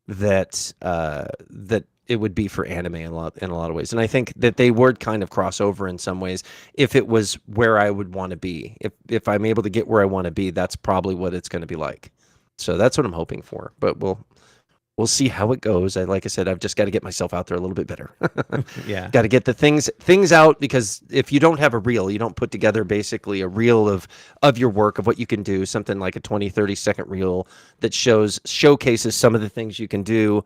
that that it would be for anime in a lot of ways. And I think that they would kind of cross over in some ways if it was where I would want to be. If I'm able to get where I want to be, that's probably what it's going to be like. So that's what I'm hoping for, but we'll see how it goes. Like I said, I've just got to get myself out there a little bit better. Yeah. Got to get the things out, because if you don't have a reel, you don't put together basically a reel of your work, of what you can do, something like a 20, 30-second reel that showcases some of the things you can do,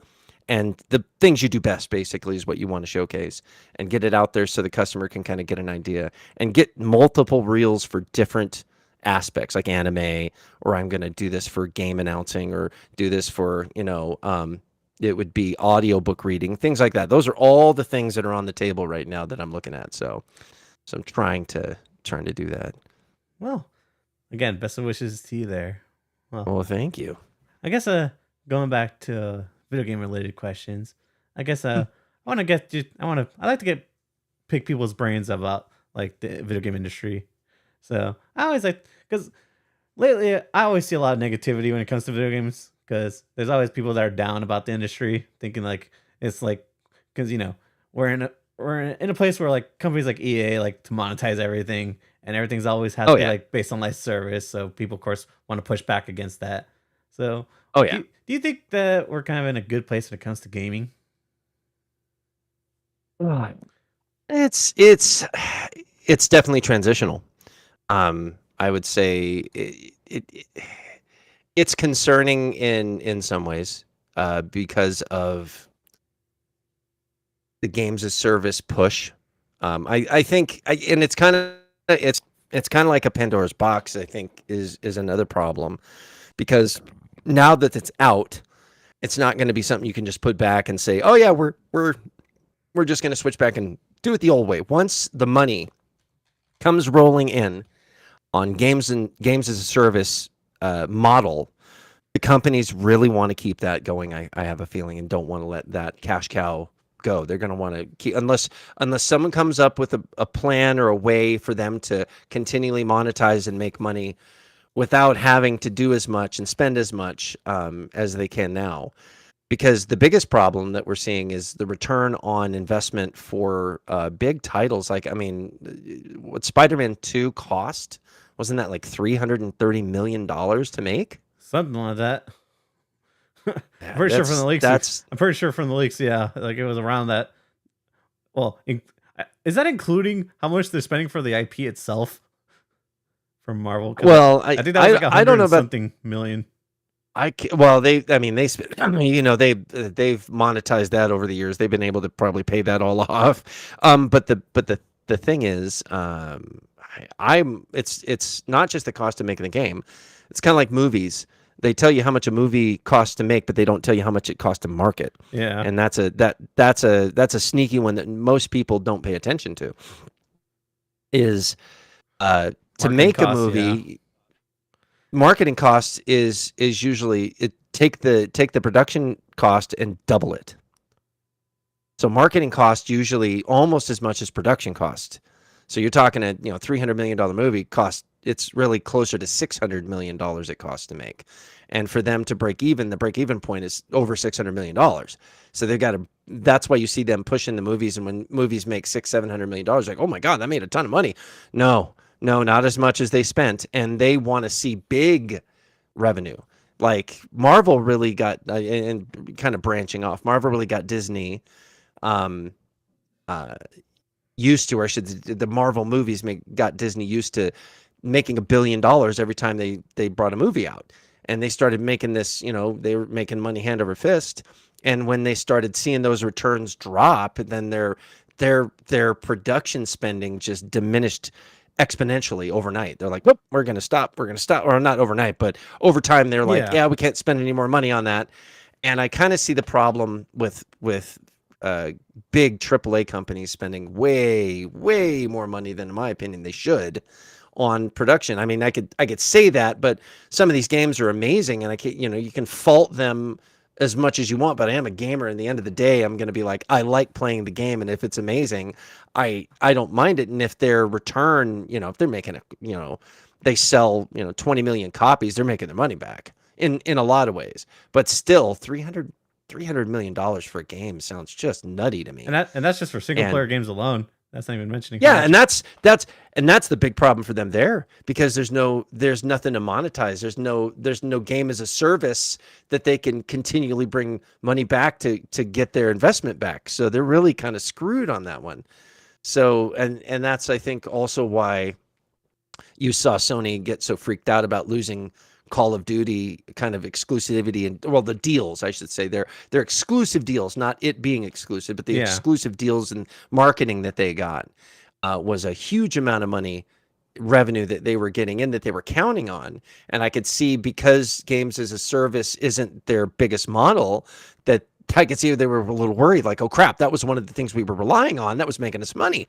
and the things you do best basically is what you want to showcase, and get it out there so the customer can kind of get an idea, and get multiple reels for different aspects, like anime, or I'm going to do this for game announcing, or do this for it would be audiobook reading, things like that. Those are all the things that are on the table right now that I'm looking at. So I'm trying to do that. Well, again, best of wishes to you there. Well, thank you. I guess going back to video game related questions, I guess I like to pick people's brains about like the video game industry. So I always because lately I always see a lot of negativity when it comes to video games, because there's always people that are down about the industry, thinking like it's like, because we're in a place where like companies like EA like to monetize everything, and everything's always has to be like based on live service, so people of course want to push back against that. So do you think that we're kind of in a good place when it comes to gaming? It's definitely transitional. I would say it's concerning in some ways, because of the games as service push. I think, and it's kind of like a Pandora's box, I think is another problem, because now that it's out, it's not going to be something you can just put back and say, oh yeah, we're just going to switch back and do it the old way. Once the money comes rolling in on games as a service model, the companies really want to keep that going. I have a feeling, and don't want to let that cash cow go. They're going to want to keep, unless someone comes up with a plan or a way for them to continually monetize and make money without having to do as much and spend as much as they can now. Because the biggest problem that we're seeing is the return on investment for big titles. Like, I mean, what Spider-Man 2 cost? Wasn't that like $330 million to make? Something like that. Yeah, I'm pretty sure from the leaks. I'm pretty sure from the leaks. Yeah, like it was around that. Well, is that including how much they're spending for the IP itself from Marvel? Well, I think that was like I don't know about something million. I mean, they've monetized that over the years. They've been able to probably pay that all off. But the thing is, it's not just the cost of making the game. It's kind of like movies. They tell you how much a movie costs to make, but they don't tell you how much it costs to market. Yeah, and that's a sneaky one that most people don't pay attention to. Is to make a movie. Yeah. Marketing costs is usually take the production cost and double it. So marketing cost usually almost as much as production cost. So you're talking a $300 million movie cost. It's really closer to $600 million it costs to make, and for them to break even, the break even point is over $600 million. So they've got to. That's why you see them pushing the movies, and when movies make $600-700 million, like, oh my god, that made a ton of money. No, not as much as they spent, and they want to see big revenue. Like Marvel really got, and kind of branching off, Marvel really got Disney used to, or the Marvel movies got Disney used to making $1 billion every time they brought a movie out. And they started making this, they were making money hand over fist. And when they started seeing those returns drop, then their production spending just diminished exponentially overnight. They're like, whoop, we're going to stop. Or not overnight, but over time they're like, yeah, we can't spend any more money on that. And I kind of see the problem with big AAA companies spending way, way more money than, in my opinion, they should on production. I mean, I could say that, but some of these games are amazing, and you can fault them as much as you want, but I am a gamer, and at the end of the day, I'm going to be like, I like playing the game, and if it's amazing, I don't mind it. And if their return, if they're making they sell 20 million copies, they're making their money back in a lot of ways. But still, $300 million for a game sounds just nutty to me. And that's just for single player games alone. That's not even mentioning. Yeah, and that's the big problem for them there, because there's nothing to monetize. There's no game as a service that they can continually bring money back to get their investment back. So they're really kind of screwed on that one. So and that's, I think, also why you saw Sony get so freaked out about losing Call of Duty kind of exclusivity, and the deals, I should say, they're exclusive deals, not it being exclusive, but the exclusive deals and marketing that they got was a huge amount of revenue that they were getting in, that they were counting on. And I could see, because games as a service isn't their biggest model, that I could see they were a little worried, like, oh crap, that was one of the things we were relying on that was making us money.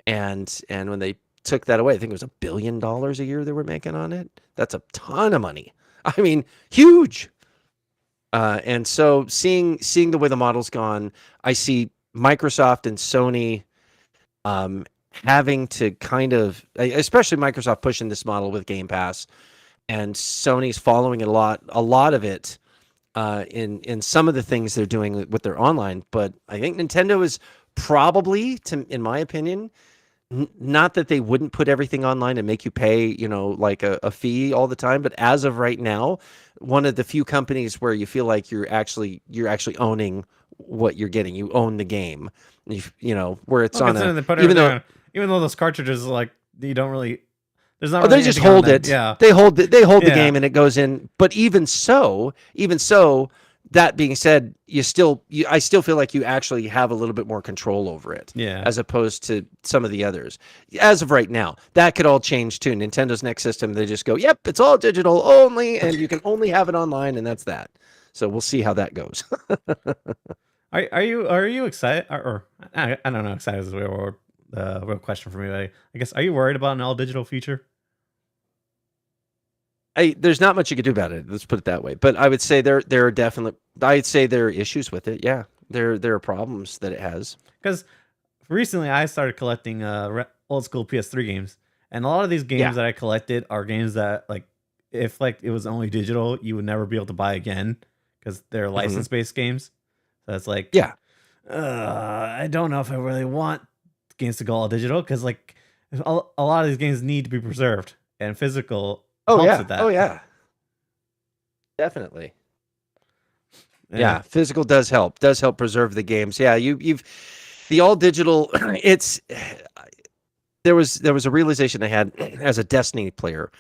And when they took that away, I think it was $1 billion a year they were making on it. That's a ton of money. I mean, huge. And so seeing the way the model's gone, I see Microsoft and Sony having to kind of, especially Microsoft pushing this model with Game Pass, and Sony's following a lot of it in some of the things they're doing with their online. But I think Nintendo is probably, in my opinion, not that they wouldn't put everything online and make you pay, like a fee all the time, but as of right now, one of the few companies where you feel like you're actually owning what you're getting. You own the game, where it's on even though those cartridges, like, you don't really. There's not. They just hold it. Yeah, they hold the game and it goes in. But even so. That being said, I still feel like you actually have a little bit more control over it, as opposed to some of the others. As of right now, that could all change too. Nintendo's next system, they just go, yep, it's all digital only, and you can only have it online, and that's that. So we'll see how that goes. Are you excited? Or I don't know, excited is a real question for me. I guess, are you worried about an all digital future? There's not much you could do about it. Let's put it that way. But I would say there are issues with it. Yeah, there are problems that it has. Because recently I started collecting old school PS3 games, and a lot of these games Yeah. that I collected are games that like if like it was only digital, you would never be able to buy again because they're Mhm. license based games. So it's like, Yeah. I don't know if I really want games to go all digital because like a lot of these games need to be preserved, and physical Oh helps yeah. with that. Oh yeah. Definitely. Yeah. Yeah, physical does help preserve the games. Yeah, you've the all digital. It's there was a realization I had as a Destiny player.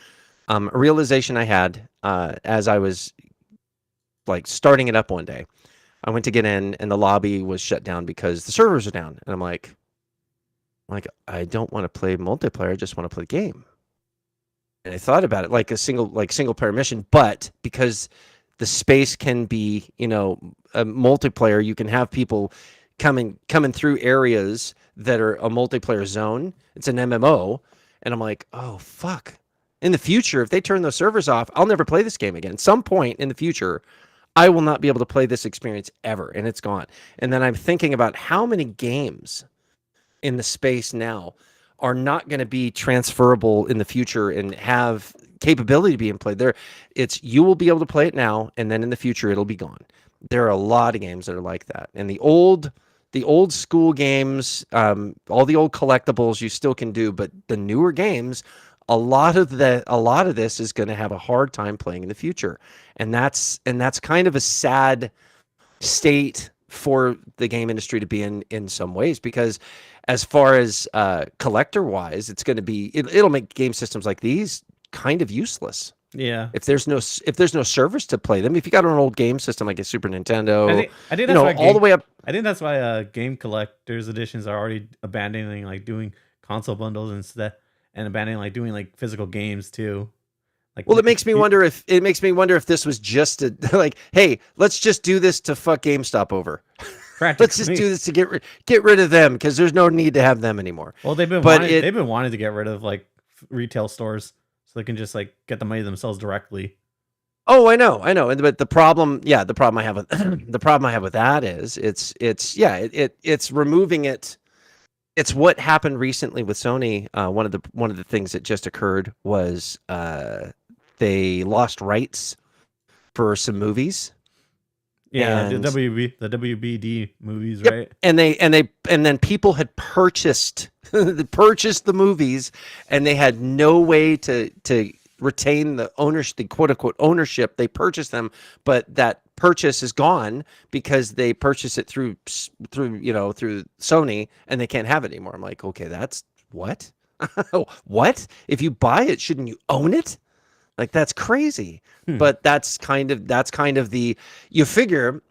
A realization I had as I was like starting it up one day. I went to get in, and the lobby was shut down because the servers are down. And I'm like, I don't want to play multiplayer. I just want to play the game. And I thought about it like a single player mission, but because the space can be, a multiplayer, you can have people coming through areas that are a multiplayer zone. It's an MMO, and I'm like, oh fuck. In the future, if they turn those servers off, I'll never play this game again. At some point in the future, I will not be able to play this experience ever, and it's gone. And then I'm thinking about how many games in the space now are not going to be transferable in the future and have capability to be played there. You will be able to play it now, and then in the future it'll be gone. There are a lot of games that are like that, and the old school games, all the old collectibles you still can do, but the newer games, a lot of this is going to have a hard time playing in the future, and that's kind of a sad state for the game industry to be in some ways, because as far as collector wise, it's going to be it'll make game systems like these kind of useless. Yeah. If there's no servers to play them, if you got an old game system like a Super Nintendo, I think that's why all the way up. I think that's why game collectors editions are already abandoning like doing console bundles instead, and abandoning like doing like physical games too. Like, Well, it makes me wonder if this was just like, hey, let's just do this to fuck GameStop over. Let's just do this to get rid of them, because there's no need to have them anymore. Well, they've been wanting to get rid of like retail stores so they can just like get the money themselves directly. Oh, I know, but the problem I have with that is it's removing it. It's what happened recently with Sony. One of the things that just occurred was they lost rights for some movies. Yeah, the WBD movies, yep. Right? And then people had purchased the movies, and they had no way to retain the ownership, the quote unquote ownership. They purchased them, but that purchase is gone because they purchased it through Sony, and they can't have it anymore. I'm like, okay, that's what? What? If you buy it, shouldn't you own it? Like, that's crazy. But that's kind of the, you figure.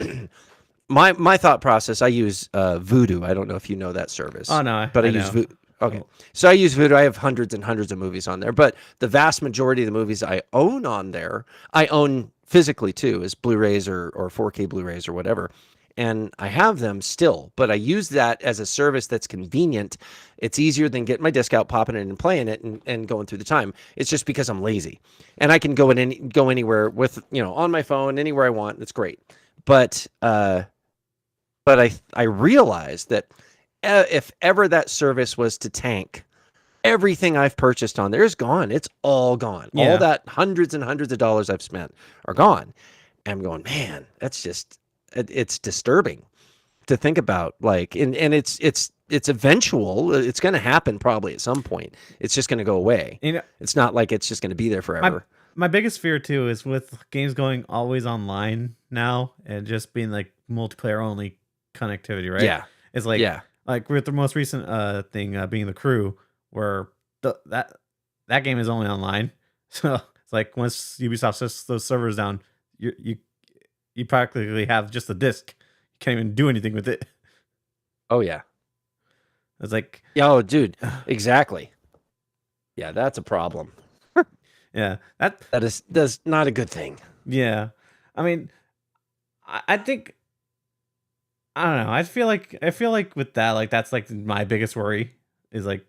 My thought process, I use Vudu. I don't know if you know that service. Oh no, but I use Vudu. Okay, so I use Vudu. I have hundreds and hundreds of movies on there, but the vast majority of the movies I own on there, I own physically too, as Blu-rays or 4K Blu-rays or whatever. And I have them still, but I use that as a service that's convenient. It's easier than getting my disc out, popping it and playing it and going through the time. It's just because I'm lazy, and I can go anywhere with, on my phone, anywhere I want. It's great. But I realized that if ever that service was to tank, everything I've purchased on there is gone. It's all gone. Yeah. All that hundreds and hundreds of dollars I've spent are gone. And I'm going, man, that's just, it's disturbing to think about. Like, and it's eventual. It's going to happen probably at some point. It's just going to go away. It's not like it's just going to be there forever. My biggest fear too is with games going always online now and just being like multiplayer only connectivity, right? Yeah. It's like, like with the most recent thing being The Crew, where that game is only online. So it's like once Ubisoft shuts those servers down, you practically have just a disc. You can't even do anything with it. Oh yeah. It's like, oh dude, exactly. Yeah, that's a problem. Yeah, that's not a good thing. Yeah, I mean, I think, I don't know. I feel like with that, like that's like my biggest worry is like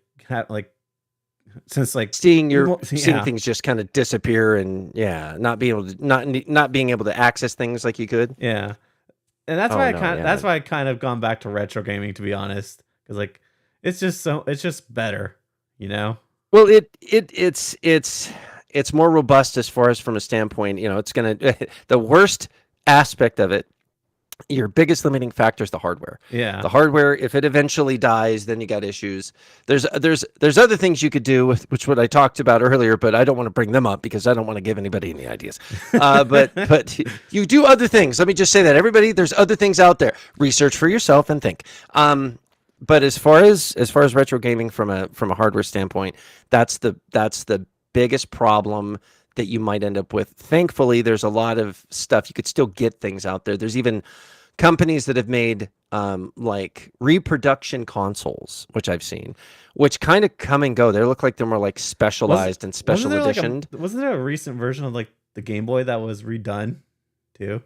since like seeing things just kind of disappear, and not being able to access things like you could. Yeah, and that's Oh why no, that's yeah. why I kind of gone back to retro gaming, to be honest, because like it's just better, you know. Well, it's more robust as far as from a standpoint. You know, it's gonna the worst aspect of it. Your biggest limiting factor is the hardware. Yeah, The hardware, if it eventually dies, then you got issues. There's other things you could do, which what I talked about earlier, but I don't want to bring them up because I don't want to give anybody any ideas. But you do other things. Let me just say that everybody, there's other things out there. Research for yourself and think. But as far as retro gaming from a hardware standpoint, that's the biggest problem that you might end up with. Thankfully, there's a lot of stuff you could still get things out there. There's even companies that have made like reproduction consoles, which I've seen, which kind of come and go. They look like they're more like was specialized and special editioned. wasn't there a recent version of like the Game Boy that was redone too?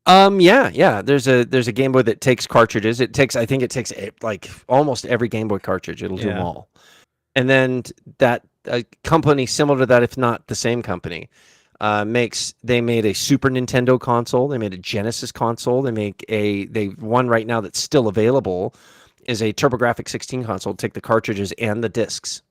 Yeah. There's a Game Boy that takes cartridges. I think it takes like almost every Game Boy cartridge. It'll do them Yeah, all. And then that a company similar to that, if not the same company, they made a Super Nintendo console. They made a Genesis console. They one right now that's still available is a TurboGrafx 16 console. Take the cartridges and the discs,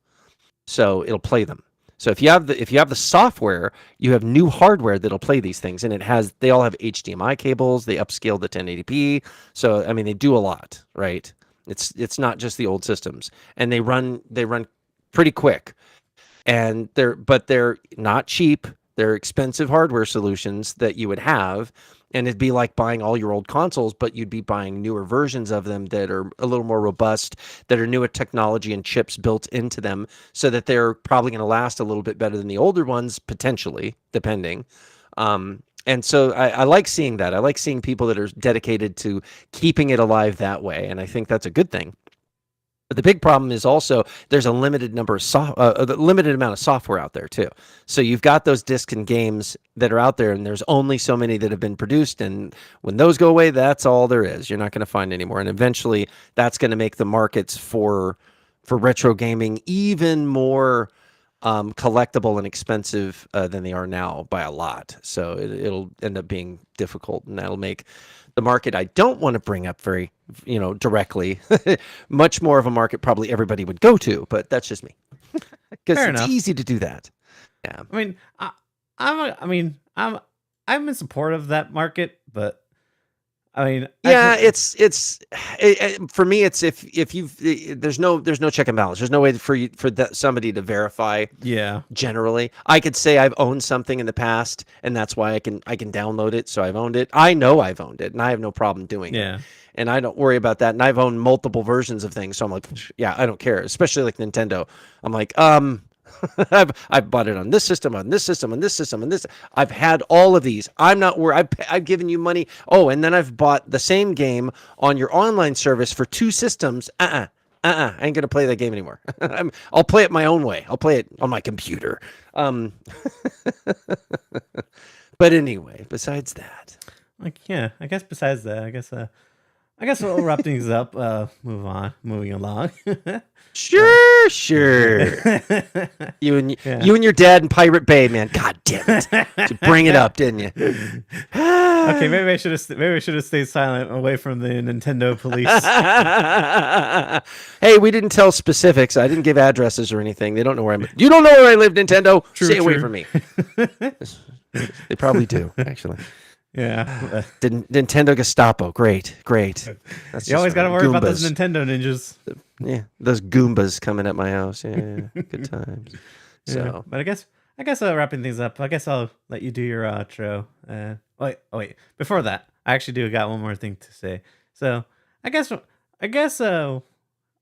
so it'll play them. So if you have the software, you have new hardware that'll play these things, and they all have HDMI cables. They upscale the 1080p. So I mean, they do a lot, right? It's not just the old systems, and they run pretty quick, and they're not cheap. They're expensive hardware solutions that you would have, and it'd be like buying all your old consoles, but you'd be buying newer versions of them that are a little more robust, that are newer technology and chips built into them, so that they're probably going to last a little bit better than the older ones, potentially, depending. And so I like seeing that. I like seeing people that are dedicated to keeping it alive that way, and I think that's a good thing. But the big problem is also there's a limited limited amount of software out there too. So you've got those discs and games that are out there, and there's only so many that have been produced. And when those go away, that's all there is. You're not going to find any more. And eventually, that's going to make the markets for retro gaming even more collectible and expensive than they are now by a lot. So it'll end up being difficult, and that'll make the market I don't want to bring up very, directly, much more of a market probably everybody would go to, but that's just me. Because fair it's enough. easy to do that. Yeah. I mean, I'm in support of that market, but I mean, Yeah, it's for me. It's if you've there's no check and balance. There's no way for somebody to verify. yeah, Generally, I could say I've owned something in the past, and that's why I can download it. So I've owned it. I know I've owned it, and I have no problem doing it. yeah, And I don't worry about that. And I've owned multiple versions of things, so I'm like, yeah, I don't care. Especially like Nintendo. I'm like, I've bought it on this system, on this system, on this system, and this. I've had all of these. I'm not worried. I've given you money. Oh, and then I've bought the same game on your online service for 2 systems. I ain't gonna play that game anymore. I'll play it my own way. I'll play it on my computer. But anyway, besides that, like yeah. I guess besides that, I guess we'll wrap things up. Moving along. sure. You and Yeah. you and your dad in Pirate Bay, man. God damn it! You bring it up, didn't you? Okay, maybe I should have stayed silent away from the Nintendo police. Hey, we didn't tell specifics. I didn't give addresses or anything. They don't know where I'm. You don't know where I live, Nintendo. Stay away from me. They probably do, actually. Yeah. Nintendo Gestapo. Great. That's You always got to worry about those Goombas. Nintendo ninjas. Yeah, those Goombas coming at my house. Yeah, good times. Yeah. So, But I guess wrapping things up. I guess I'll let you do your outro. Wait. Before that, I actually got one more thing to say. So I guess I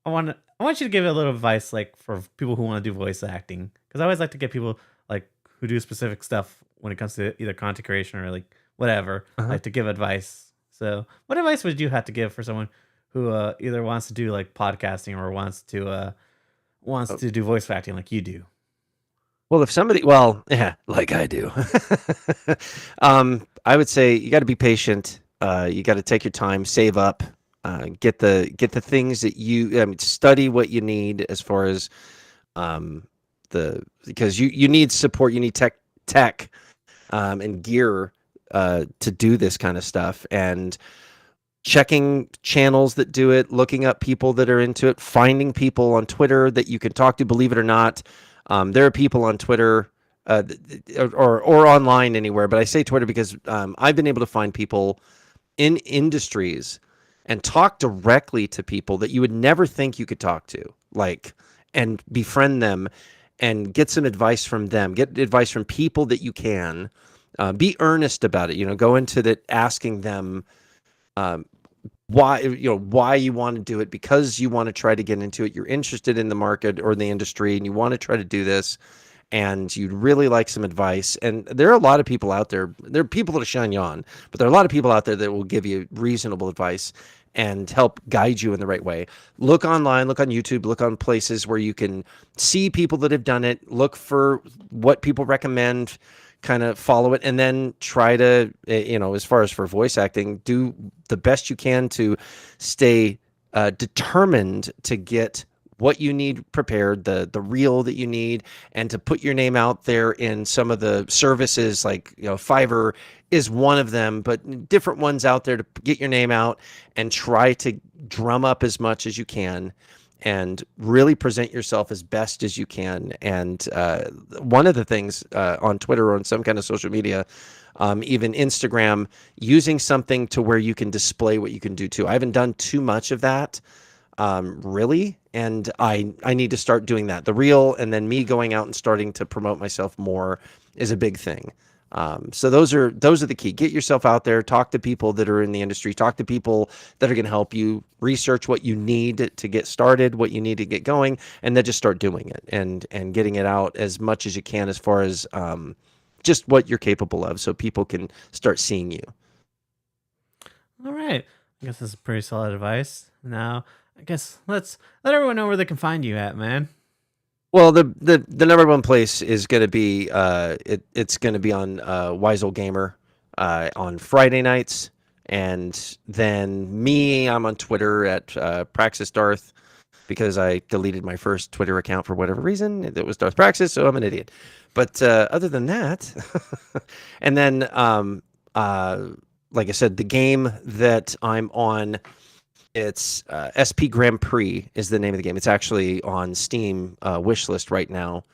want you to give a little advice, like for people who want to do voice acting, because I always like to get people like who do specific stuff when it comes to either content creation or like whatever, like to give advice. So what advice would you have to give for someone who either wants to do like podcasting or wants to do voice acting like you do? well, like I do. I would say you got to be patient. You got to take your time, save up, get the things that study what you need as far as because you need support, you need tech and gear to do this kind of stuff. And checking channels that do it, looking up people that are into it, finding people on Twitter that you can talk to. Believe it or not, there are people on Twitter or online anywhere, but I say Twitter because I've been able to find people in industries and talk directly to people that you would never think you could talk to, like, and befriend them and get some advice from them, get advice from people that you can. Be earnest about it, go into that asking them why you want to do it, because you want to try to get into it. You're interested in the market or the industry and you want to try to do this, and you'd really like some advice. And there are a lot of people out there. There are people that shine you on, but there are a lot of people out there that will give you reasonable advice and help guide you in the right way. Look online, look on YouTube, look on places where you can see people that have done it, look for what people recommend, kind of follow it, and then try to, as far as for voice acting, do the best you can to stay determined to get what you need prepared, the reel that you need, and to put your name out there in some of the services, like Fiverr is one of them, but different ones out there to get your name out and try to drum up as much as you can and really present yourself as best as you can. And one of the things on Twitter or on some kind of social media, even Instagram, using something to where you can display what you can do too. I haven't done too much of that, really, and I need to start doing that. The reel, and then me going out and starting to promote myself more is a big thing. So those are the key. Get yourself out there, talk to people that are in the industry, talk to people that are going to help you, research what you need to get started, what you need to get going, and then just start doing it and getting it out as much as you can, as far as just what you're capable of, so people can start seeing you. All right. I guess this is pretty solid advice. Now, I guess let's let everyone know where they can find you at, man. Well, the number one place is going to be it's going to be on Wise Old Gamer on Friday nights, and then me, I'm on Twitter at Praxis Darth, because I deleted my first Twitter account for whatever reason. It was Darth Praxis, so I'm an idiot. But other than that, and then like I said, the game that I'm on, it's SP Grand Prix is the name of the game. It's actually on Steam wish list right now,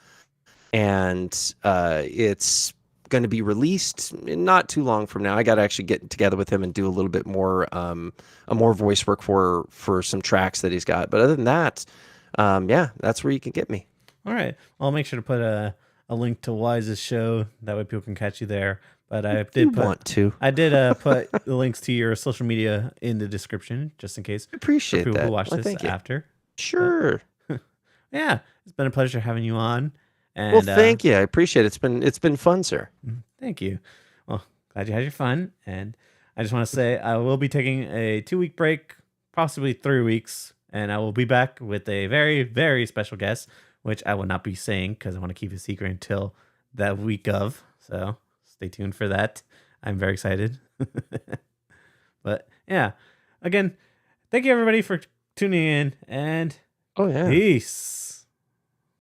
and it's going to be released not too long from now. I got to actually get together with him and do a little bit more, more voice work for some tracks that he's got. But other than that, yeah, that's where you can get me. All right. Well, I'll make sure to put a link to Wise's show. That way people can catch you there. But I did put the links to your social media in the description, just in case. Appreciate for people that. who watch this after. Sure. Yeah, it's been a pleasure having you on. And, well, thank you. I appreciate it. It's been fun, sir. Thank you. Well, glad you had your fun. And I just want to say I will be taking a 2-week break, possibly 3 weeks, and I will be back with a very, very special guest, which I will not be saying because I want to keep it secret until that week of. So stay tuned for that. I'm very excited. But yeah, again, thank you everybody for tuning in, and oh yeah, peace.